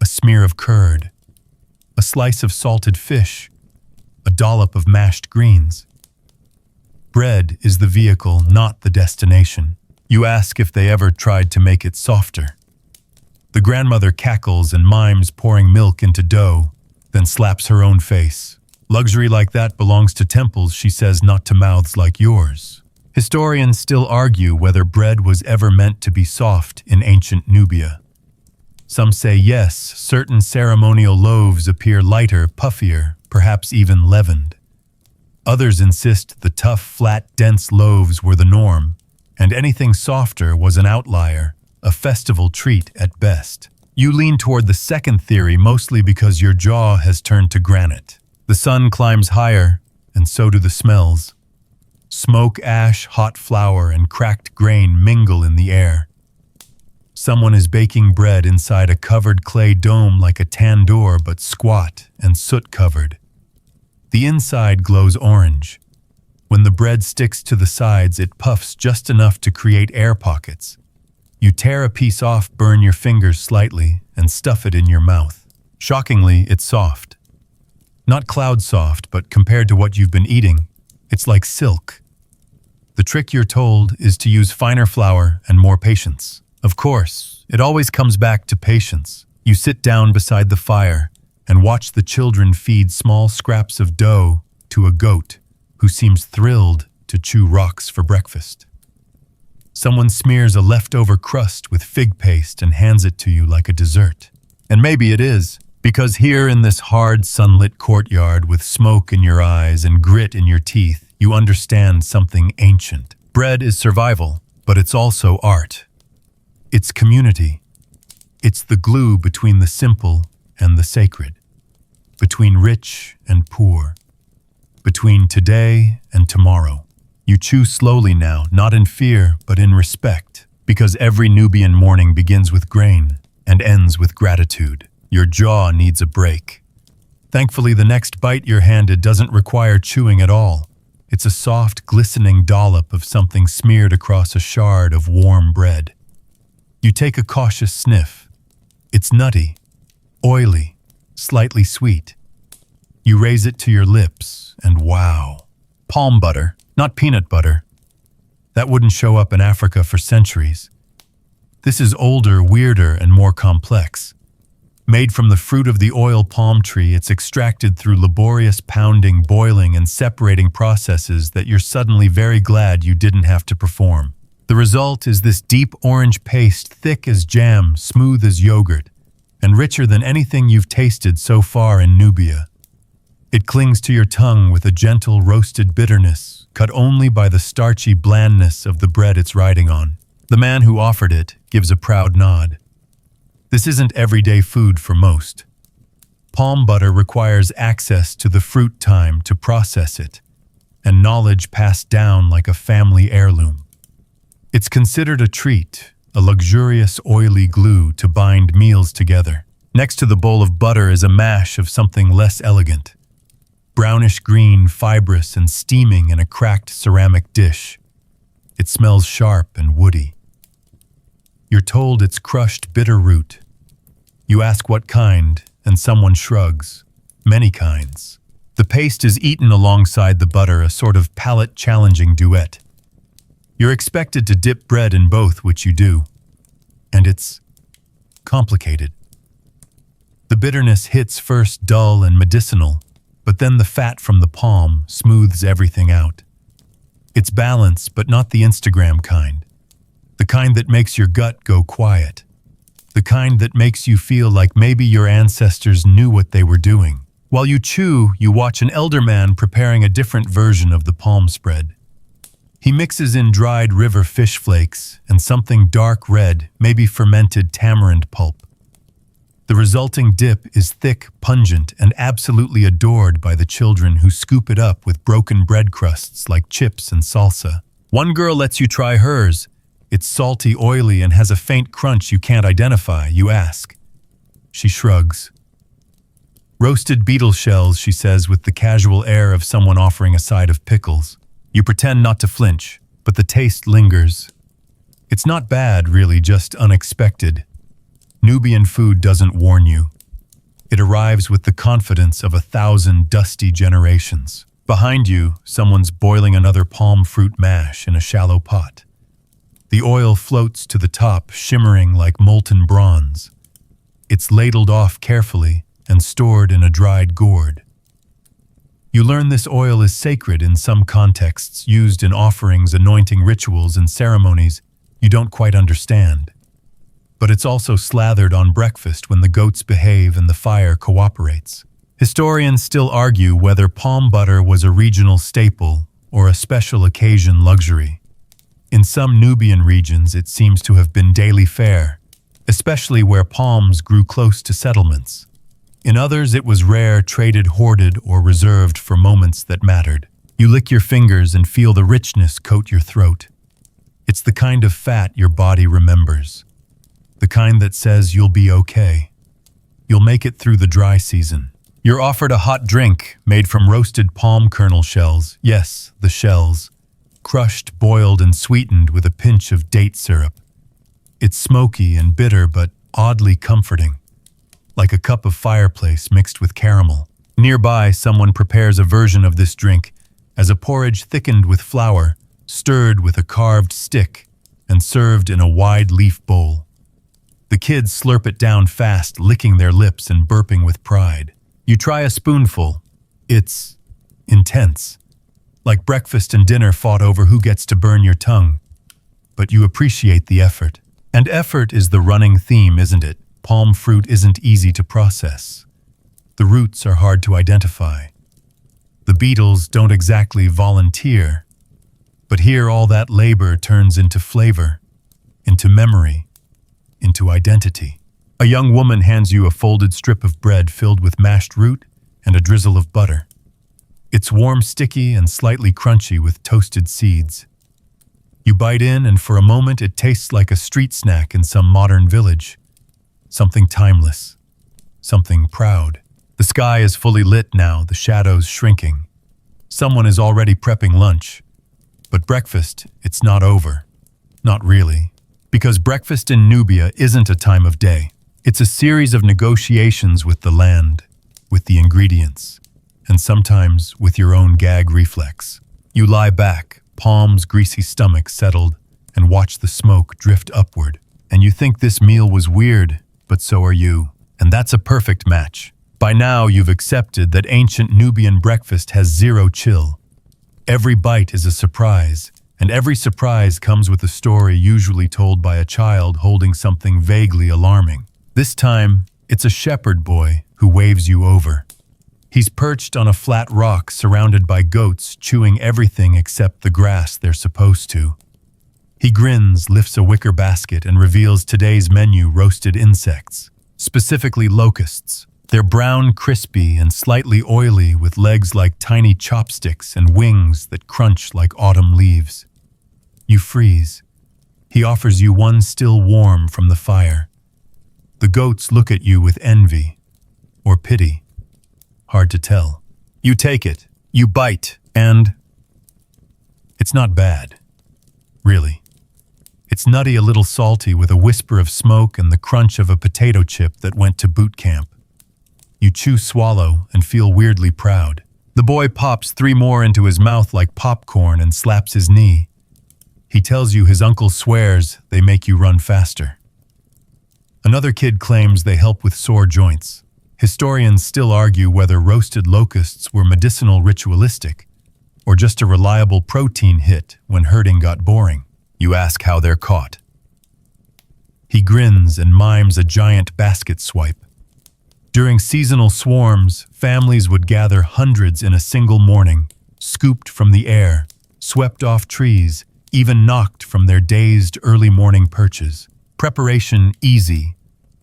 A smear of curd, a slice of salted fish, a dollop of mashed greens. Bread is the vehicle, not the destination. You ask if they ever tried to make it softer. The grandmother cackles and mimes pouring milk into dough, then slaps her own face. Luxury like that belongs to temples, she says, not to mouths like yours. Historians still argue whether bread was ever meant to be soft in ancient Nubia. Some say yes, certain ceremonial loaves appear lighter, puffier, perhaps even leavened. Others insist the tough, flat, dense loaves were the norm, and anything softer was an outlier, a festival treat at best. You lean toward the second theory mostly because your jaw has turned to granite. The sun climbs higher, and so do the smells. Smoke, ash, hot flour, and cracked grain mingle in the air. Someone is baking bread inside a covered clay dome like a tandoor, but squat and soot-covered. The inside glows orange. When the bread sticks to the sides, it puffs just enough to create air pockets. You tear a piece off, burn your fingers slightly, and stuff it in your mouth. Shockingly, it's soft. Not cloud soft, but compared to what you've been eating, it's like silk. The trick, you're told, is to use finer flour and more patience. Of course, it always comes back to patience. You sit down beside the fire and watch the children feed small scraps of dough to a goat who seems thrilled to chew rocks for breakfast. Someone smears a leftover crust with fig paste and hands it to you like a dessert. And maybe it is, because here in this hard, sunlit courtyard with smoke in your eyes and grit in your teeth, you understand something ancient. Bread is survival, but it's also art. It's community. It's the glue between the simple and the sacred, between rich and poor, between today and tomorrow. You chew slowly now, not in fear, but in respect, because every Nubian morning begins with grain and ends with gratitude. Your jaw needs a break. Thankfully, the next bite you're handed doesn't require chewing at all. It's a soft, glistening dollop of something smeared across a shard of warm bread. You take a cautious sniff. It's nutty, oily, slightly sweet. You raise it to your lips, and wow. Palm butter, not peanut butter. That wouldn't show up in Africa for centuries. This is older, weirder, and more complex. Made from the fruit of the oil palm tree, it's extracted through laborious pounding, boiling, and separating processes that you're suddenly very glad you didn't have to perform. The result is this deep orange paste, thick as jam, smooth as yogurt, and richer than anything you've tasted so far in Nubia. It clings to your tongue with a gentle roasted bitterness, cut only by the starchy blandness of the bread it's riding on. The man who offered it gives a proud nod. This isn't everyday food for most. Palm butter requires access to the fruit time to process it, and knowledge passed down like a family heirloom. It's considered a treat, a luxurious oily glue to bind meals together. Next to the bowl of butter is a mash of something less elegant. Brownish green, fibrous, and steaming in a cracked ceramic dish. It smells sharp and woody. You're told it's crushed bitter root. You ask what kind, and someone shrugs. Many kinds. The paste is eaten alongside the butter, a sort of palate-challenging duet. You're expected to dip bread in both, which you do. And it's complicated. The bitterness hits first dull and medicinal, but then the fat from the palm smooths everything out. It's balance, but not the Instagram kind. The kind that makes your gut go quiet. The kind that makes you feel like maybe your ancestors knew what they were doing. While you chew, you watch an elder man preparing a different version of the palm spread. He mixes in dried river fish flakes and something dark red, maybe fermented tamarind pulp. The resulting dip is thick, pungent, and absolutely adored by the children who scoop it up with broken bread crusts like chips and salsa. One girl lets you try hers. It's salty, oily, and has a faint crunch you can't identify, you ask. She shrugs. Roasted beetle shells, she says with the casual air of someone offering a side of pickles. You pretend not to flinch, but the taste lingers. It's not bad, really, just unexpected. Nubian food doesn't warn you. It arrives with the confidence of 1,000 dusty generations. Behind you, someone's boiling another palm fruit mash in a shallow pot. The oil floats to the top, shimmering like molten bronze. It's ladled off carefully and stored in a dried gourd. You learn this oil is sacred in some contexts, used in offerings, anointing rituals, and ceremonies you don't quite understand. But it's also slathered on breakfast when the goats behave and the fire cooperates. Historians still argue whether palm butter was a regional staple or a special occasion luxury. In some Nubian regions, it seems to have been daily fare, especially where palms grew close to settlements. In others, it was rare, traded, hoarded, or reserved for moments that mattered. You lick your fingers and feel the richness coat your throat. It's the kind of fat your body remembers. The kind that says you'll be okay. You'll make it through the dry season. You're offered a hot drink made from roasted palm kernel shells. Yes, the shells. Crushed, boiled, and sweetened with a pinch of date syrup. It's smoky and bitter, but oddly comforting. Like a cup of fireplace mixed with caramel. Nearby, someone prepares a version of this drink as a porridge thickened with flour, stirred with a carved stick, and served in a wide leaf bowl. The kids slurp it down fast, licking their lips and burping with pride. You try a spoonful. It's intense. Like breakfast and dinner fought over who gets to burn your tongue. But you appreciate the effort. And effort is the running theme, isn't it? Palm fruit isn't easy to process. The roots are hard to identify. The beetles don't exactly volunteer. But here all that labor turns into flavor, into memory, into identity. A young woman hands you a folded strip of bread filled with mashed root and a drizzle of butter. It's warm, sticky, and slightly crunchy with toasted seeds. You bite in, and for a moment it tastes like a street snack in some modern village. Something timeless. Something proud. The sky is fully lit now, the shadows shrinking. Someone is already prepping lunch. But breakfast, it's not over. Not really. Because breakfast in Nubia isn't a time of day. It's a series of negotiations with the land, with the ingredients, and sometimes with your own gag reflex. You lie back, palms, greasy stomach settled, and watch the smoke drift upward. And you think this meal was weird, but so are you. And that's a perfect match. By now, you've accepted that ancient Nubian breakfast has zero chill. Every bite is a surprise, and every surprise comes with a story usually told by a child holding something vaguely alarming. This time, it's a shepherd boy who waves you over. He's perched on a flat rock surrounded by goats chewing everything except the grass they're supposed to. He grins, lifts a wicker basket, and reveals today's menu: roasted insects, specifically locusts. They're brown, crispy, and slightly oily, with legs like tiny chopsticks and wings that crunch like autumn leaves. You freeze. He offers you one still warm from the fire. The goats look at you with envy or pity. Hard to tell. You take it, you bite, and it's not bad, really. It's nutty, a little salty, with a whisper of smoke and the crunch of a potato chip that went to boot camp. You chew, swallow, and feel weirdly proud. The boy pops 3 more into his mouth like popcorn and slaps his knee. He tells you his uncle swears they make you run faster. Another kid claims they help with sore joints. Historians still argue whether roasted locusts were medicinal, ritualistic, or just a reliable protein hit when herding got boring. You ask how they're caught. He grins and mimes a giant basket swipe. During seasonal swarms, families would gather hundreds in a single morning, scooped from the air, swept off trees, even knocked from their dazed early morning perches. Preparation easy.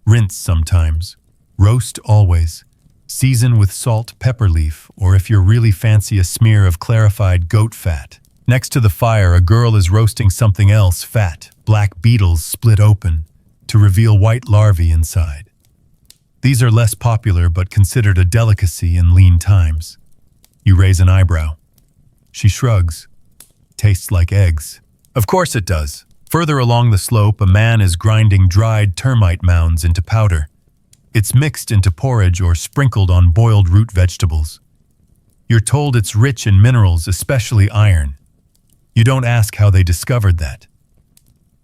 Rinse sometimes. Roast always. Season with salt, pepper leaf, or if you're really fancy, a smear of clarified goat fat. Next to the fire, a girl is roasting something else: fat, black beetles split open to reveal white larvae inside. These are less popular but considered a delicacy in lean times. You raise an eyebrow. She shrugs. Tastes like eggs. Of course it does. Further along the slope, a man is grinding dried termite mounds into powder. It's mixed into porridge or sprinkled on boiled root vegetables. You're told it's rich in minerals, especially iron. You don't ask how they discovered that.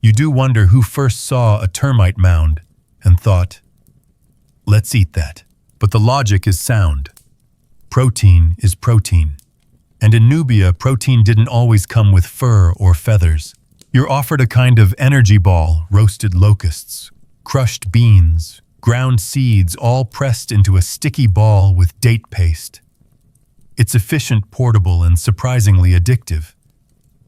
You do wonder who first saw a termite mound and thought, let's eat that. But the logic is sound. Protein is protein. And in Nubia, protein didn't always come with fur or feathers. You're offered a kind of energy ball: roasted locusts, crushed beans, ground seeds, all pressed into a sticky ball with date paste. It's efficient, portable, and surprisingly addictive.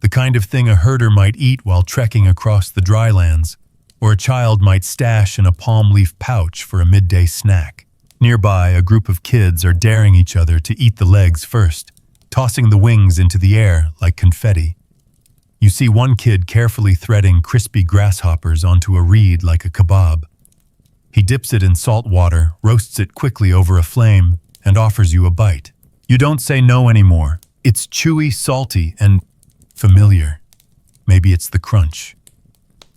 The kind of thing a herder might eat while trekking across the drylands, or a child might stash in a palm leaf pouch for a midday snack. Nearby, a group of kids are daring each other to eat the legs first, tossing the wings into the air like confetti. You see one kid carefully threading crispy grasshoppers onto a reed like a kebab. He dips it in salt water, roasts it quickly over a flame, and offers you a bite. You don't say no anymore. It's chewy, salty, and familiar. Maybe it's the crunch.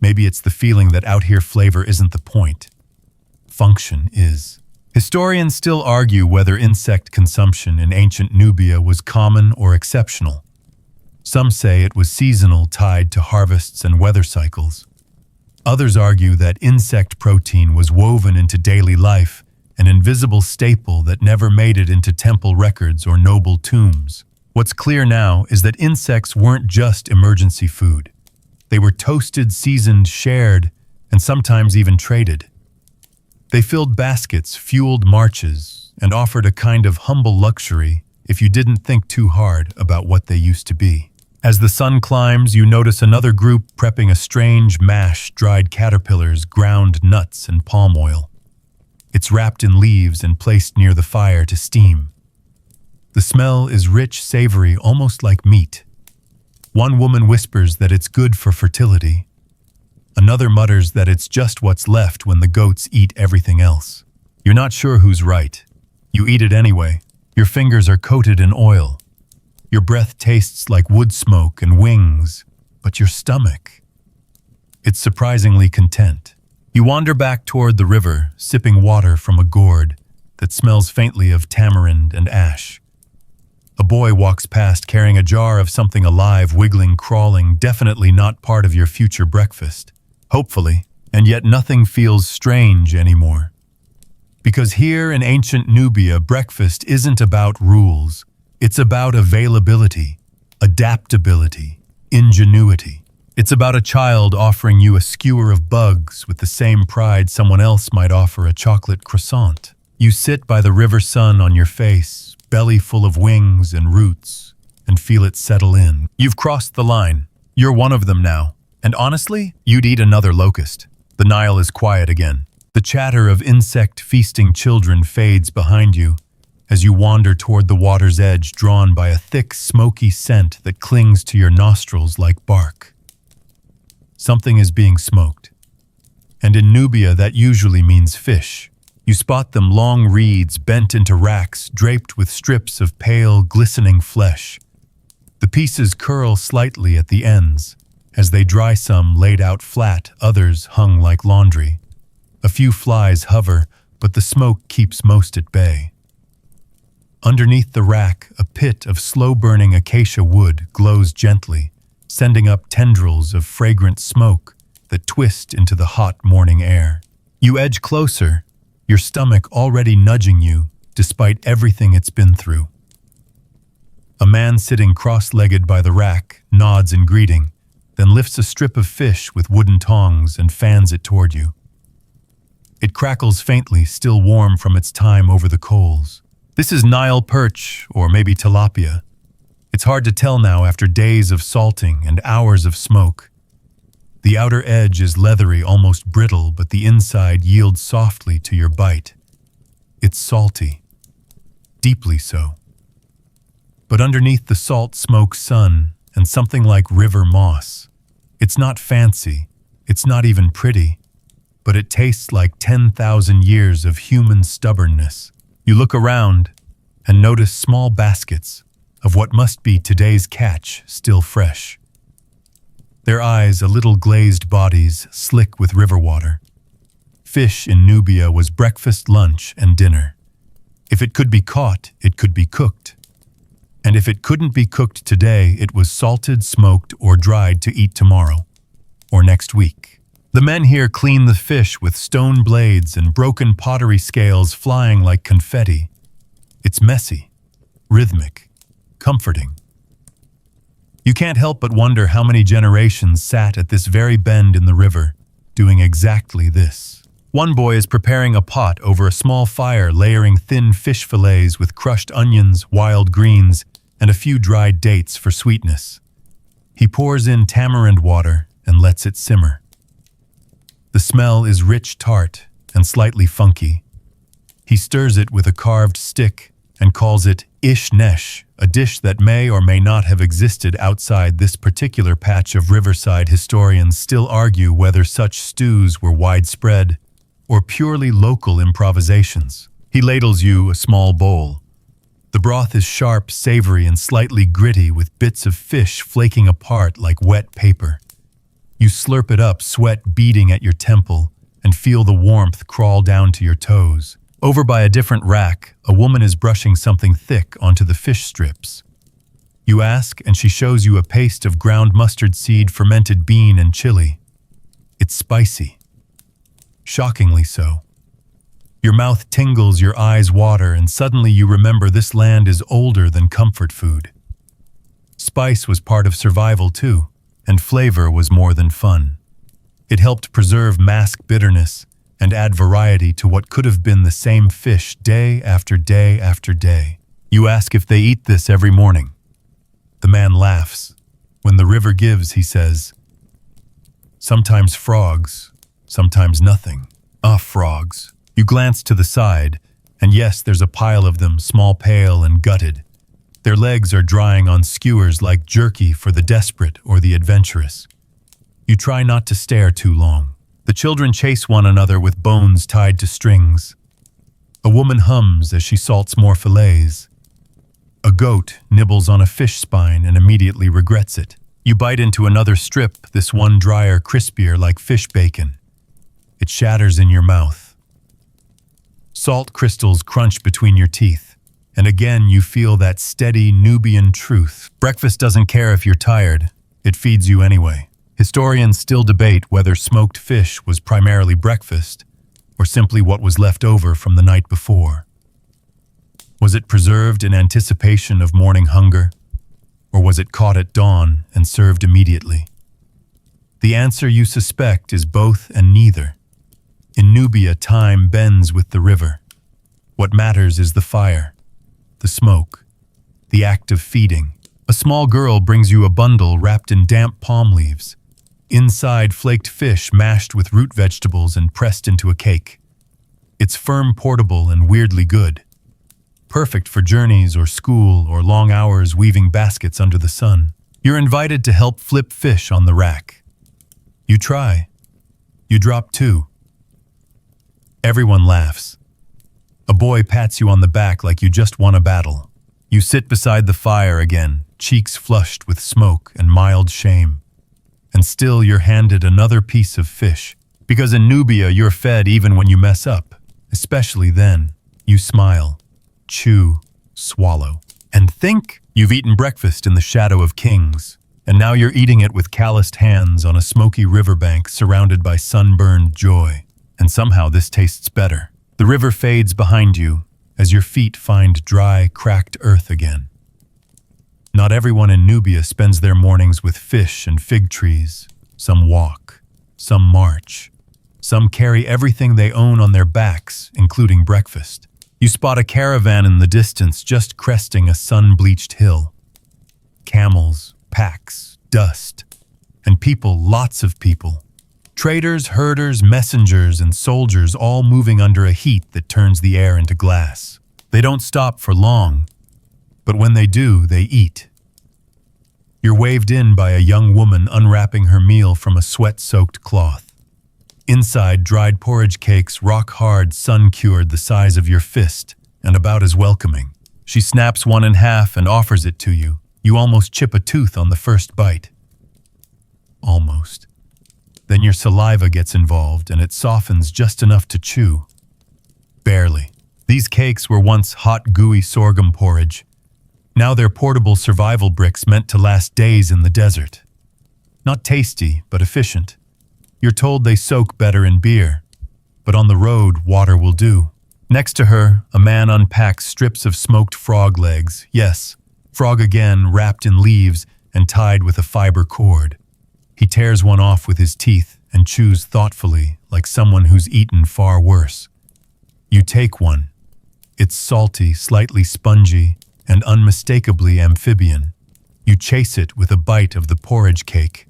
Maybe it's the feeling that out here flavor isn't the point. Function is. Historians still argue whether insect consumption in ancient Nubia was common or exceptional. Some say it was seasonal, tied to harvests and weather cycles. Others argue that insect protein was woven into daily life, an invisible staple that never made it into temple records or noble tombs. What's clear now is that insects weren't just emergency food. They were toasted, seasoned, shared, and sometimes even traded. They filled baskets, fueled marches, and offered a kind of humble luxury if you didn't think too hard about what they used to be. As the sun climbs, you notice another group prepping a strange mash: dried caterpillars, ground nuts, and palm oil. It's wrapped in leaves and placed near the fire to steam. The smell is rich, savory, almost like meat. One woman whispers that it's good for fertility. Another mutters that it's just what's left when the goats eat everything else. You're not sure who's right. You eat it anyway. Your fingers are coated in oil. Your breath tastes like wood smoke and wings, but your stomach, it's surprisingly content. You wander back toward the river, sipping water from a gourd that smells faintly of tamarind and ash. A boy walks past carrying a jar of something alive, wiggling, crawling, definitely not part of your future breakfast. Hopefully, and yet nothing feels strange anymore. Because here in ancient Nubia, breakfast isn't about rules. It's about availability, adaptability, ingenuity. It's about a child offering you a skewer of bugs with the same pride someone else might offer a chocolate croissant. You sit by the river sun on your face, belly full of wings and roots, and feel it settle in. You've crossed the line. You're one of them now. And honestly, you'd eat another locust. The Nile is quiet again. The chatter of insect-feasting children fades behind you as you wander toward the water's edge, drawn by a thick, smoky scent that clings to your nostrils like bark. Something is being smoked. And in Nubia, that usually means fish. You spot them, long reeds bent into racks, draped with strips of pale, glistening flesh. The pieces curl slightly at the ends, as they dry, some laid out flat, others hung like laundry. A few flies hover, but the smoke keeps most at bay. Underneath the rack, a pit of slow-burning acacia wood glows gently, sending up tendrils of fragrant smoke that twist into the hot morning air. You edge closer, your stomach already nudging you, despite everything it's been through. A man sitting cross-legged by the rack nods in greeting, then lifts a strip of fish with wooden tongs and fans it toward you. It crackles faintly, still warm from its time over the coals. This is Nile perch, or maybe tilapia. It's hard to tell now after days of salting and hours of smoke. The outer edge is leathery, almost brittle, but the inside yields softly to your bite. It's salty, deeply so. But underneath the salt smoke sun and something like river moss. It's not fancy, it's not even pretty, but it tastes like 10,000 years of human stubbornness. You look around and notice small baskets of what must be today's catch, still fresh. Their eyes, a little glazed bodies, slick with river water. Fish in Nubia was breakfast, lunch, and dinner. If it could be caught, it could be cooked. And if it couldn't be cooked today, it was salted, smoked, or dried to eat tomorrow, or next week. The men here clean the fish with stone blades and broken pottery scales flying like confetti. It's messy, rhythmic, comforting. You can't help but wonder how many generations sat at this very bend in the river, doing exactly this. One boy is preparing a pot over a small fire, layering thin fish fillets with crushed onions, wild greens, and a few dried dates for sweetness. He pours in tamarind water and lets it simmer. The smell is rich, tart, and slightly funky. He stirs it with a carved stick and calls it ish nesh, a dish that may or may not have existed outside this particular patch of riverside. Historians still argue whether such stews were widespread or purely local improvisations. He ladles you a small bowl. The broth is sharp, savory, and slightly gritty, with bits of fish flaking apart like wet paper. You slurp it up, sweat beading at your temple, and feel the warmth crawl down to your toes. Over by a different rack, a woman is brushing something thick onto the fish strips. You ask, and she shows you a paste of ground mustard seed, fermented bean, and chili. It's spicy. Shockingly so. Your mouth tingles, your eyes water, and suddenly you remember this land is older than comfort food. Spice was part of survival too, and flavor was more than fun. It helped preserve mask bitterness and add variety to what could have been the same fish day after day after day. You ask if they eat this every morning. The man laughs. When the river gives, he says, sometimes frogs, sometimes nothing. Ah, frogs. You glance to the side, and yes, there's a pile of them, small, pale, and gutted. Their legs are drying on skewers like jerky for the desperate or the adventurous. You try not to stare too long. The children chase one another with bones tied to strings. A woman hums as she salts more fillets. A goat nibbles on a fish spine and immediately regrets it. You bite into another strip, this one drier, crispier, like fish bacon. It shatters in your mouth. Salt crystals crunch between your teeth, and again you feel that steady Nubian truth. Breakfast doesn't care if you're tired, it feeds you anyway. Historians still debate whether smoked fish was primarily breakfast or simply what was left over from the night before. Was it preserved in anticipation of morning hunger, or was it caught at dawn and served immediately? The answer, you suspect, is both and neither. In Nubia, time bends with the river. What matters is the fire, the smoke, the act of feeding. A small girl brings you a bundle wrapped in damp palm leaves. Inside, flaked fish mashed with root vegetables and pressed into a cake. It's firm, portable, and weirdly good. Perfect for journeys or school or long hours weaving baskets under the sun. You're invited to help flip fish on the rack. You try. You drop two. Everyone laughs. A boy pats you on the back like you just won a battle. You sit beside the fire again, cheeks flushed with smoke and mild shame. And still you're handed another piece of fish. Because in Nubia you're fed even when you mess up. Especially then. You smile, chew, swallow, and think you've eaten breakfast in the shadow of kings. And now you're eating it with calloused hands on a smoky riverbank surrounded by sunburned joy. And somehow this tastes better. The river fades behind you as your feet find dry, cracked earth again. Not everyone in Nubia spends their mornings with fish and fig trees. Some walk, some march. Some carry everything they own on their backs, including breakfast. You spot a caravan in the distance just cresting a sun-bleached hill. Camels, packs, dust, and people, lots of people. Traders, herders, messengers, and soldiers all moving under a heat that turns the air into glass. They don't stop for long, but when they do, they eat. You're waved in by a young woman unwrapping her meal from a sweat-soaked cloth. Inside, dried porridge cakes, rock-hard, sun-cured the size of your fist, and about as welcoming. She snaps one in half and offers it to you. You almost chip a tooth on the first bite. Almost. Then your saliva gets involved and it softens just enough to chew. Barely. These cakes were once hot, gooey sorghum porridge. Now they're portable survival bricks meant to last days in the desert. Not tasty, but efficient. You're told they soak better in beer, but on the road, water will do. Next to her, a man unpacks strips of smoked frog legs. Yes, frog again, wrapped in leaves and tied with a fiber cord. He tears one off with his teeth and chews thoughtfully, like someone who's eaten far worse. You take one. It's salty, slightly spongy, and unmistakably amphibian. You chase it with a bite of the porridge cake.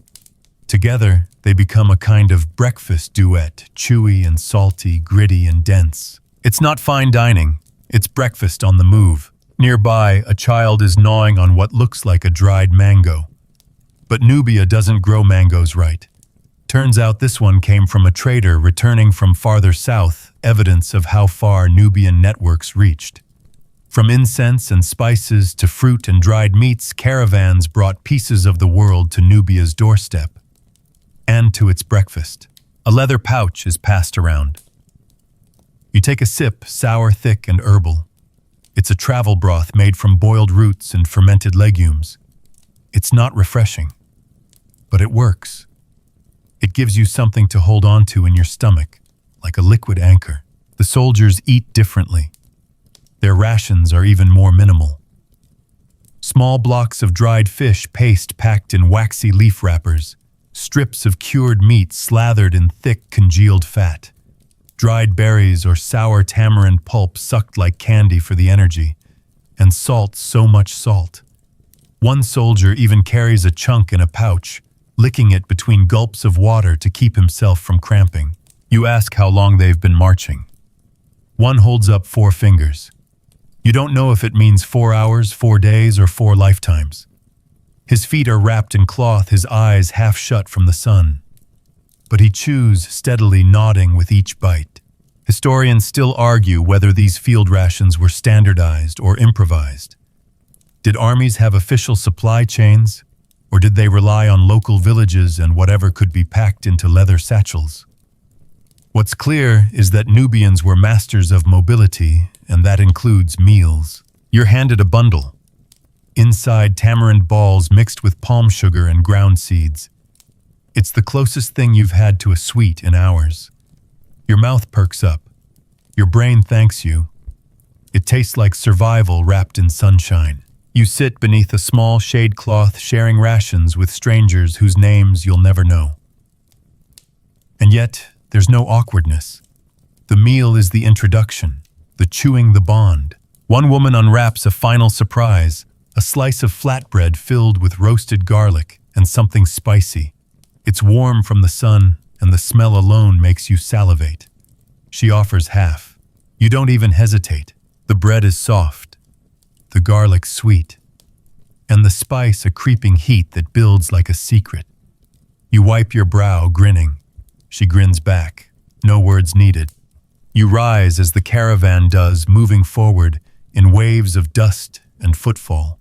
Together, they become a kind of breakfast duet, chewy and salty, gritty and dense. It's not fine dining, it's breakfast on the move. Nearby, a child is gnawing on what looks like a dried mango. But Nubia doesn't grow mangoes right. Turns out this one came from a trader returning from farther south, evidence of how far Nubian networks reached. From incense and spices to fruit and dried meats, caravans brought pieces of the world to Nubia's doorstep. And to its breakfast. A leather pouch is passed around. You take a sip, sour, thick, and herbal. It's a travel broth made from boiled roots and fermented legumes. It's not refreshing, but it works. It gives you something to hold on to in your stomach, like a liquid anchor. The soldiers eat differently. Their rations are even more minimal. Small blocks of dried fish paste packed in waxy leaf wrappers, strips of cured meat slathered in thick congealed fat, dried berries or sour tamarind pulp sucked like candy for the energy, and salt, so much salt. One soldier even carries a chunk in a pouch, licking it between gulps of water to keep himself from cramping. You ask how long they've been marching. One holds up 4 fingers. You don't know if it means 4 hours, 4 days, or 4 lifetimes. His feet are wrapped in cloth, his eyes half shut from the sun. But he chews, steadily nodding with each bite. Historians still argue whether these field rations were standardized or improvised. Did armies have official supply chains, or did they rely on local villages and whatever could be packed into leather satchels? What's clear is that Nubians were masters of mobility, and that includes meals. You're handed a bundle. Inside, tamarind balls mixed with palm sugar and ground seeds. It's the closest thing you've had to a sweet in hours. Your mouth perks up. Your brain thanks you. It tastes like survival wrapped in sunshine. You sit beneath a small shade cloth sharing rations with strangers whose names you'll never know. And yet, there's no awkwardness. The meal is the introduction. the chewing the bond. One woman unwraps a final surprise, a slice of flatbread filled with roasted garlic and something spicy. It's warm from the sun, and the smell alone makes you salivate. She offers half. You don't even hesitate. The bread is soft, the garlic sweet, and the spice a creeping heat that builds like a secret. You wipe your brow, grinning. She grins back. No words needed. You rise as the caravan does, moving forward in waves of dust and footfall.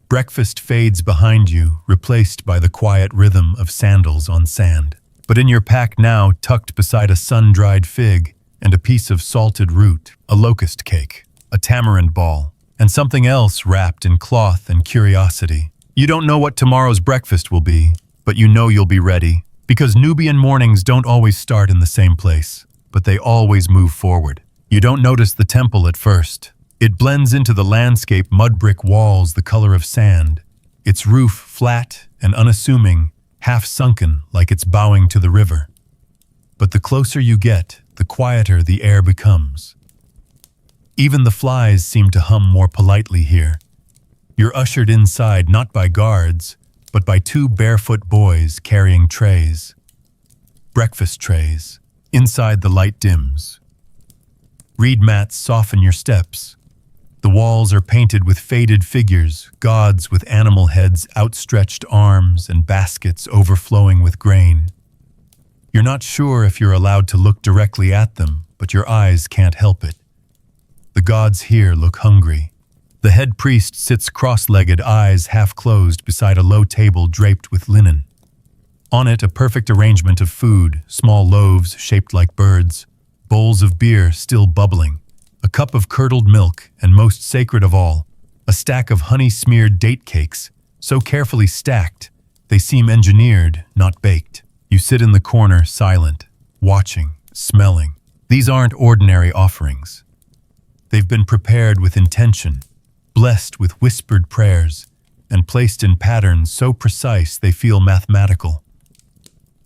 Breakfast fades behind you, replaced by the quiet rhythm of sandals on sand. But in your pack now, tucked beside a sun-dried fig and a piece of salted root, a locust cake, a tamarind ball, and something else wrapped in cloth and curiosity. You don't know what tomorrow's breakfast will be, but you know you'll be ready, because Nubian mornings don't always start in the same place, but they always move forward. You don't notice the temple at first. It blends into the landscape, mud brick walls the color of sand, its roof flat and unassuming, half sunken like it's bowing to the river. But the closer you get, the quieter the air becomes. Even the flies seem to hum more politely here. You're ushered inside not by guards, but by two barefoot boys carrying trays. Breakfast trays. Inside the light dims. Reed mats soften your steps. The walls are painted with faded figures, gods with animal heads, outstretched arms, and baskets overflowing with grain. You're not sure if you're allowed to look directly at them, but your eyes can't help it. The gods here look hungry. The head priest sits cross-legged, eyes half-closed, beside a low table draped with linen. On it, a perfect arrangement of food, small loaves shaped like birds, bowls of beer still bubbling, a cup of curdled milk, and most sacred of all, a stack of honey-smeared date cakes, so carefully stacked, they seem engineered, not baked. You sit in the corner, silent, watching, smelling. These aren't ordinary offerings. They've been prepared with intention, blessed with whispered prayers, and placed in patterns so precise they feel mathematical.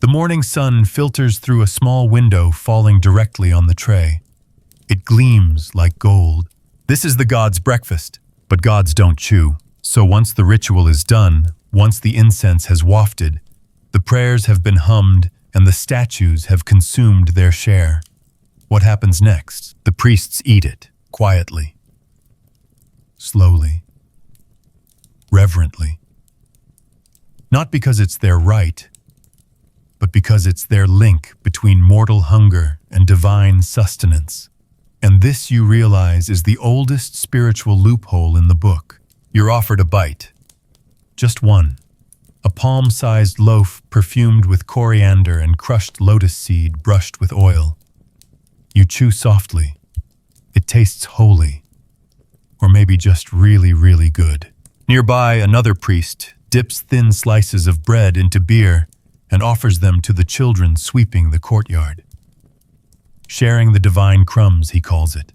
The morning sun filters through a small window, falling directly on the tray. It gleams like gold. This is the gods' breakfast, but gods don't chew. So once the ritual is done, once the incense has wafted, the prayers have been hummed, and the statues have consumed their share. What happens next? The priests eat it, quietly, slowly, reverently. Not because it's their right, but because it's their link between mortal hunger and divine sustenance. And this, you realize, is the oldest spiritual loophole in the book. You're offered a bite. Just one. A palm-sized loaf perfumed with coriander and crushed lotus seed brushed with oil. You chew softly. It tastes holy. Or maybe just really, really good. Nearby, another priest dips thin slices of bread into beer and offers them to the children sweeping the courtyard. Sharing the divine crumbs, he calls it.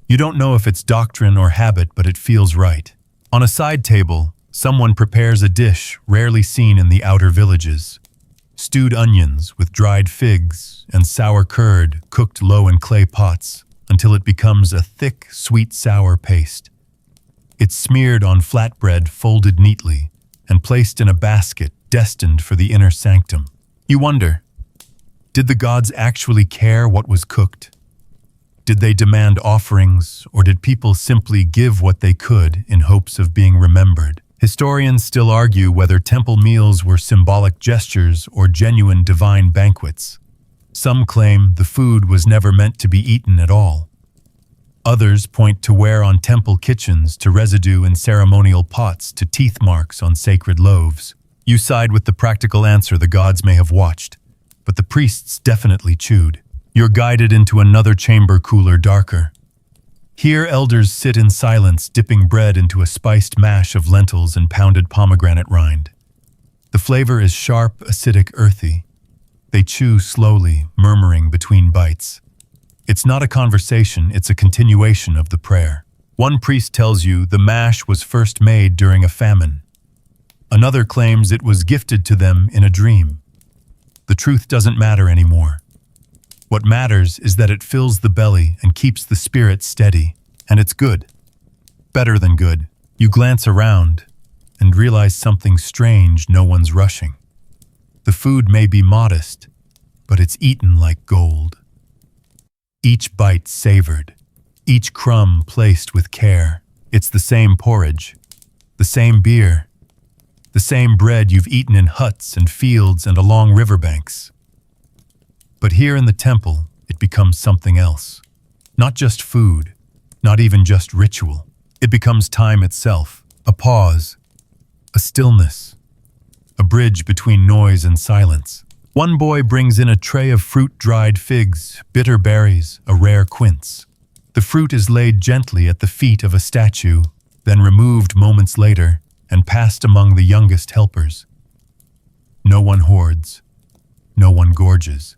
You don't know if it's doctrine or habit, but it feels right. On a side table, someone prepares a dish rarely seen in the outer villages. Stewed onions with dried figs and sour curd cooked low in clay pots until it becomes a thick, sweet-sour paste. It's smeared on flatbread folded neatly and placed in a basket destined for the inner sanctum. You wonder, did the gods actually care what was cooked? Did they demand offerings, or did people simply give what they could in hopes of being remembered? Historians still argue whether temple meals were symbolic gestures or genuine divine banquets. Some claim the food was never meant to be eaten at all. Others point to wear on temple kitchens, to residue in ceremonial pots, to teeth marks on sacred loaves. You side with the practical answer: the gods may have watched, but the priests definitely chewed. You're guided into another chamber, cooler, darker. Here elders sit in silence, dipping bread into a spiced mash of lentils and pounded pomegranate rind. The flavor is sharp, acidic, earthy. They chew slowly, murmuring between bites. It's not a conversation, it's a continuation of the prayer. One priest tells you the mash was first made during a famine. Another claims it was gifted to them in a dream. The truth doesn't matter anymore. What matters is that it fills the belly and keeps the spirit steady, and it's good. Better than good. You glance around and realize something strange. No one's rushing. The food may be modest, but it's eaten like gold. Each bite savored, each crumb placed with care. It's the same porridge, the same beer, the same bread you've eaten in huts and fields and along riverbanks. But here in the temple, it becomes something else. Not just food, not even just ritual. It becomes time itself, a pause, a stillness, a bridge between noise and silence. One boy brings in a tray of fruit-dried figs, bitter berries, a rare quince. The fruit is laid gently at the feet of a statue, then removed moments later and passed among the youngest helpers. No one hoards, no one gorges.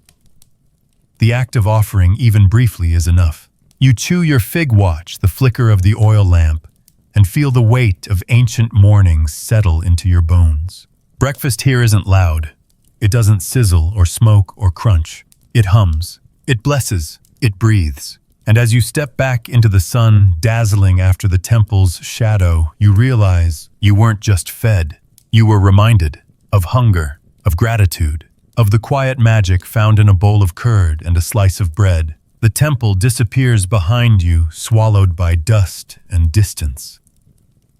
The act of offering, even briefly, is enough. You chew your fig watch the flicker of the oil lamp and feel the weight of ancient mornings settle into your bones. Breakfast here isn't loud. It doesn't sizzle or smoke or crunch. It hums. It blesses. It breathes. And as you step back into the sun, dazzling after the temple's shadow, you realize you weren't just fed. You were reminded of hunger, of gratitude, of the quiet magic found in a bowl of curd and a slice of bread. The temple disappears behind you, swallowed by dust and distance.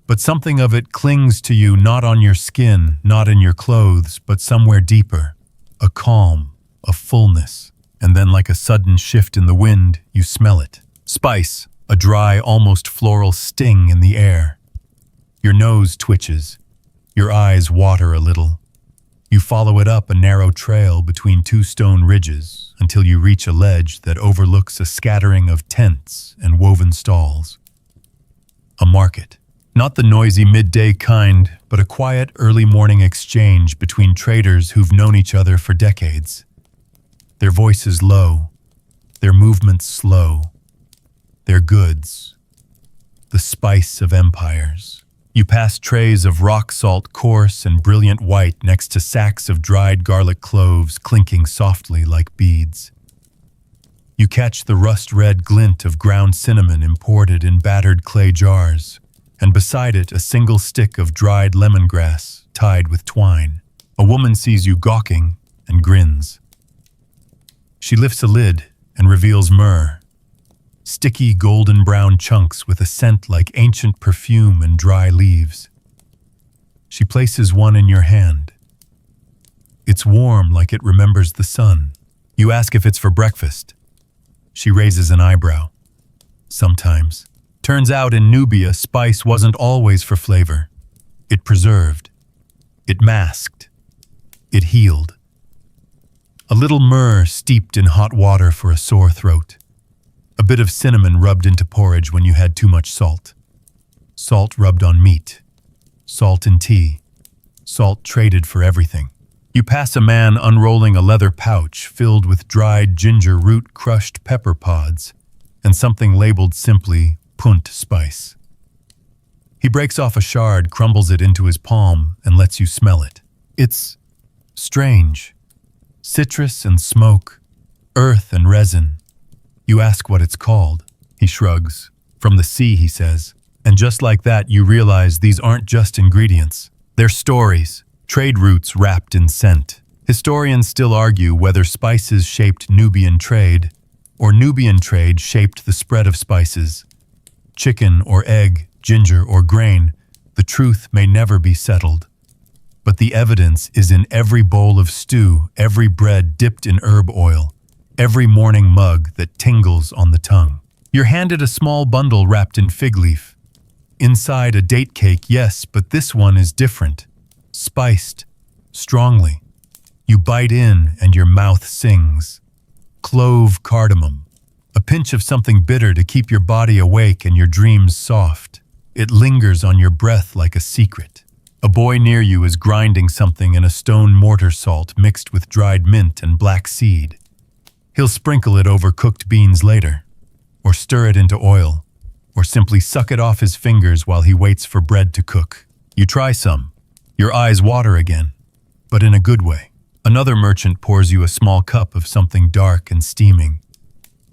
But something of it clings to you, not on your skin, not in your clothes, but somewhere deeper. A calm, a fullness. And then, like a sudden shift in the wind, you smell it. Spice, a dry, almost floral sting in the air. Your nose twitches. Your eyes water a little. You follow it up a narrow trail between two stone ridges until you reach a ledge that overlooks a scattering of tents and woven stalls. A market. Not the noisy midday kind, but a quiet early morning exchange between traders who've known each other for decades. Their voices low, their movements slow, their goods, the spice of empires. You pass trays of rock salt, coarse and brilliant white, next to sacks of dried garlic cloves clinking softly like beads. You catch the rust-red glint of ground cinnamon imported in battered clay jars, and beside it a single stick of dried lemongrass tied with twine. A woman sees you gawking and grins. She lifts a lid and reveals myrrh, sticky golden-brown chunks with a scent like ancient perfume and dry leaves. She places one in your hand. It's warm, like it remembers the sun. You ask if it's for breakfast. She raises an eyebrow. Sometimes. Turns out in Nubia, spice wasn't always for flavor. It preserved. It masked. It healed. A little myrrh steeped in hot water for a sore throat. A bit of cinnamon rubbed into porridge when you had too much salt. Salt rubbed on meat. Salt in tea. Salt traded for everything. You pass a man unrolling a leather pouch filled with dried ginger root crushed pepper pods and something labeled simply punt spice. He breaks off a shard, crumbles it into his palm, and lets you smell it. It's strange. Citrus and smoke, earth and resin. You ask what it's called. He shrugs. From the sea, he says. And just like that, you realize these aren't just ingredients. They're stories, trade routes wrapped in scent. Historians still argue whether spices shaped Nubian trade, or Nubian trade shaped the spread of spices. Chicken or egg, ginger or grain, the truth may never be settled. But the evidence is in every bowl of stew, every bread dipped in herb oil, every morning mug that tingles on the tongue. You're handed a small bundle wrapped in fig leaf. Inside a date cake, yes, but this one is different. Spiced, strongly. You bite in and your mouth sings. Clove cardamom. A pinch of something bitter to keep your body awake and your dreams soft. It lingers on your breath like a secret. A boy near you is grinding something in a stone mortar salt mixed with dried mint and black seed. He'll sprinkle it over cooked beans later, or stir it into oil, or simply suck it off his fingers while he waits for bread to cook. You try some. Your eyes water again, but in a good way. Another merchant pours you a small cup of something dark and steaming.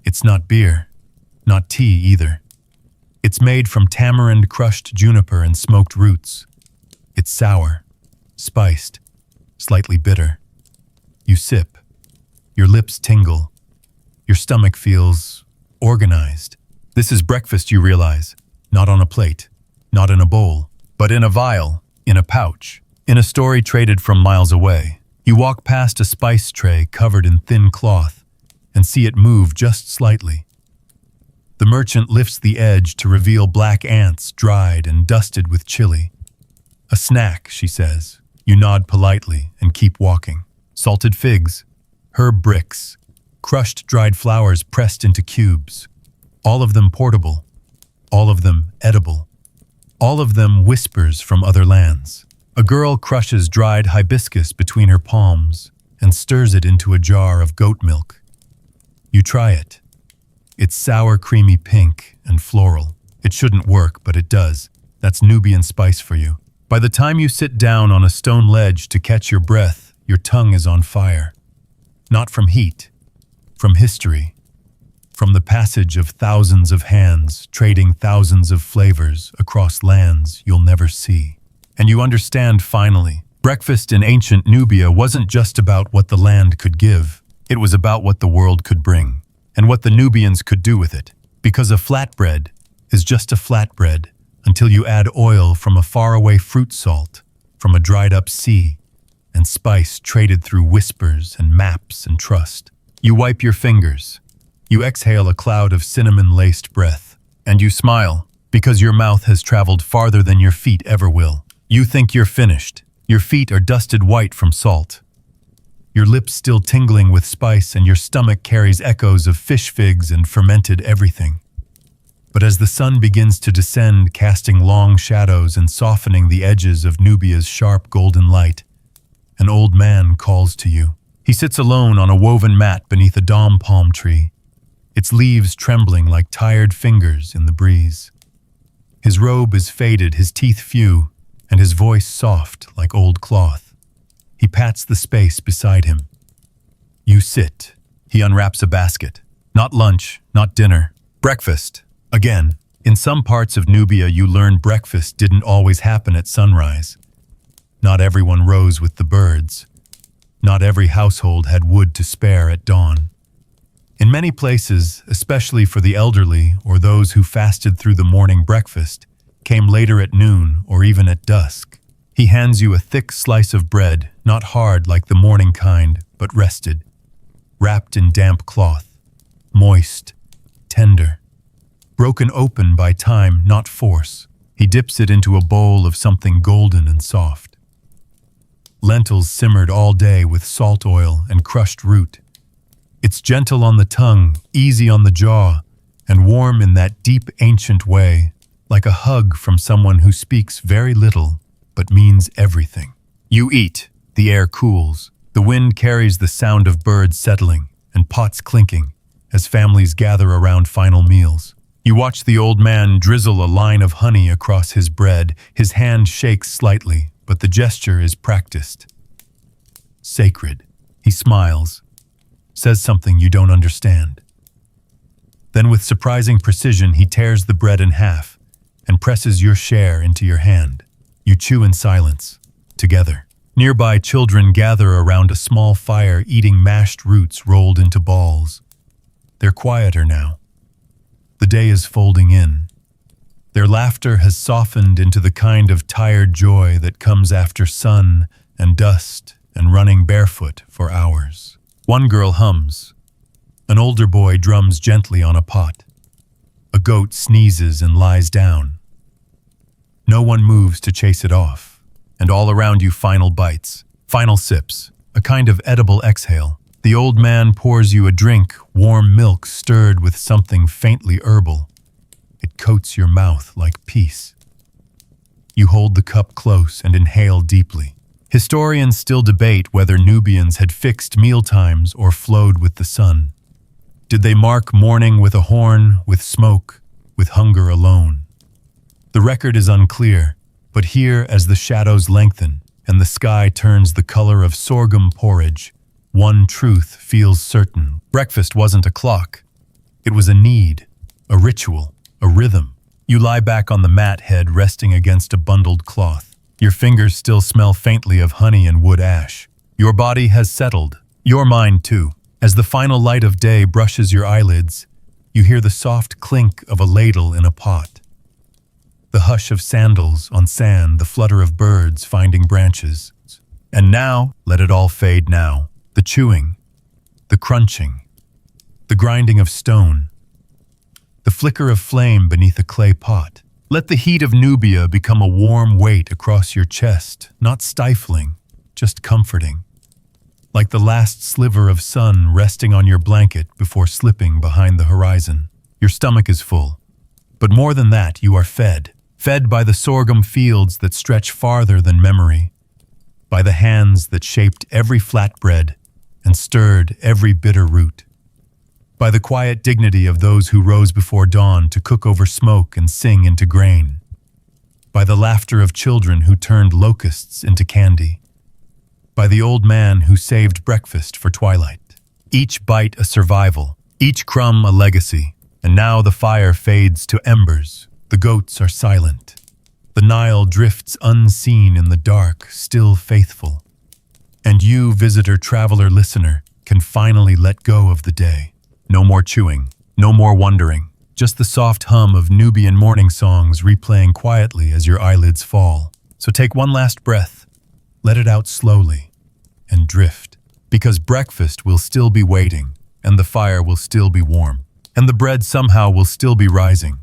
It's not beer, not tea either. It's made from tamarind, crushed juniper, and smoked roots. It's sour, spiced, slightly bitter. You sip. Your lips tingle. Your stomach feels organized. This is breakfast, you realize. Not on a plate, not in a bowl, but in a vial, in a pouch, in a story traded from miles away. You walk past a spice tray covered in thin cloth and see it move just slightly. The merchant lifts the edge to reveal black ants dried and dusted with chili. A snack, she says. You nod politely and keep walking. Salted figs, herb bricks, crushed dried flowers pressed into cubes. All of them portable, all of them edible, all of them whispers from other lands. A girl crushes dried hibiscus between her palms and stirs it into a jar of goat milk. You try it. It's sour, creamy pink and floral. It shouldn't work, but it does. That's Nubian spice for you. By the time you sit down on a stone ledge to catch your breath, your tongue is on fire. Not from heat, from history, from the passage of thousands of hands trading thousands of flavors across lands you'll never see. And you understand finally, breakfast in ancient Nubia wasn't just about what the land could give. It was about what the world could bring, and what the Nubians could do with it. Because a flatbread is just a flatbread until you add oil from a faraway fruit salt, from a dried-up sea, and spice traded through whispers and maps and trust. You wipe your fingers. You exhale a cloud of cinnamon-laced breath, and you smile because your mouth has traveled farther than your feet ever will. You think you're finished. Your feet are dusted white from salt. Your lips still tingling with spice, and your stomach carries echoes of fish figs and fermented everything. But as the sun begins to descend, casting long shadows and softening the edges of Nubia's sharp golden light, an old man calls to you. He sits alone on a woven mat beneath a dom palm tree, its leaves trembling like tired fingers in the breeze. His robe is faded, his teeth few, and his voice soft like old cloth. He pats the space beside him. You sit. He unwraps a basket. Not lunch, not dinner. Breakfast. Again. In some parts of Nubia, you learn breakfast didn't always happen at sunrise. Not everyone rose with the birds. Not every household had wood to spare at dawn. In many places, especially for the elderly or those who fasted through the morning breakfast, came later at noon or even at dusk. He hands you a thick slice of bread, not hard like the morning kind, but rested, wrapped in damp cloth, moist, tender, broken open by time, not force. He dips it into a bowl of something golden and soft. Lentils simmered all day with salt oil and crushed root. It's gentle on the tongue, easy on the jaw, and warm in that deep ancient way, like a hug from someone who speaks very little but means everything. You eat. The air cools. The wind carries the sound of birds settling and pots clinking as families gather around final meals. You watch the old man drizzle a line of honey across his bread. His hand shakes slightly, but the gesture is practiced. Sacred. He smiles, says something you don't understand. Then with surprising precision, he tears the bread in half and presses your share into your hand. You chew in silence, together. Nearby, children gather around a small fire eating mashed roots rolled into balls. They're quieter now. The day is folding in. Their laughter has softened into the kind of tired joy that comes after sun and dust and running barefoot for hours. One girl hums. An older boy drums gently on a pot. A goat sneezes and lies down. No one moves to chase it off, and all around you final bites, final sips, a kind of edible exhale. The old man pours you a drink, warm milk stirred with something faintly herbal. It coats your mouth like peace. You hold the cup close and inhale deeply. Historians still debate whether Nubians had fixed mealtimes or flowed with the sun. Did they mark morning with a horn, with smoke, with hunger alone? The record is unclear, but here, as the shadows lengthen, and the sky turns the color of sorghum porridge, one truth feels certain. Breakfast wasn't a clock. It was a need, a ritual, a rhythm. You lie back on the mat, head resting against a bundled cloth. Your fingers still smell faintly of honey and wood ash. Your body has settled, your mind too. As the final light of day brushes your eyelids, you hear the soft clink of a ladle in a pot. The hush of sandals on sand, the flutter of birds finding branches. And now, let it all fade now. The chewing, the crunching, the grinding of stone, the flicker of flame beneath a clay pot. Let the heat of Nubia become a warm weight across your chest, not stifling, just comforting. Like the last sliver of sun resting on your blanket before slipping behind the horizon. Your stomach is full. But more than that, you are fed. Fed by the sorghum fields that stretch farther than memory. By the hands that shaped every flatbread and stirred every bitter root. By the quiet dignity of those who rose before dawn to cook over smoke and sing into grain. By the laughter of children who turned locusts into candy. By the old man who saved breakfast for twilight. Each bite a survival, each crumb a legacy. And now the fire fades to embers. The goats are silent. The Nile drifts unseen in the dark, still faithful. And you, visitor, traveler, listener, can finally let go of the day. No more chewing, no more wondering. Just the soft hum of Nubian morning songs replaying quietly as your eyelids fall. So take one last breath, let it out slowly, and drift. Because breakfast will still be waiting, and the fire will still be warm, and the bread somehow will still be rising.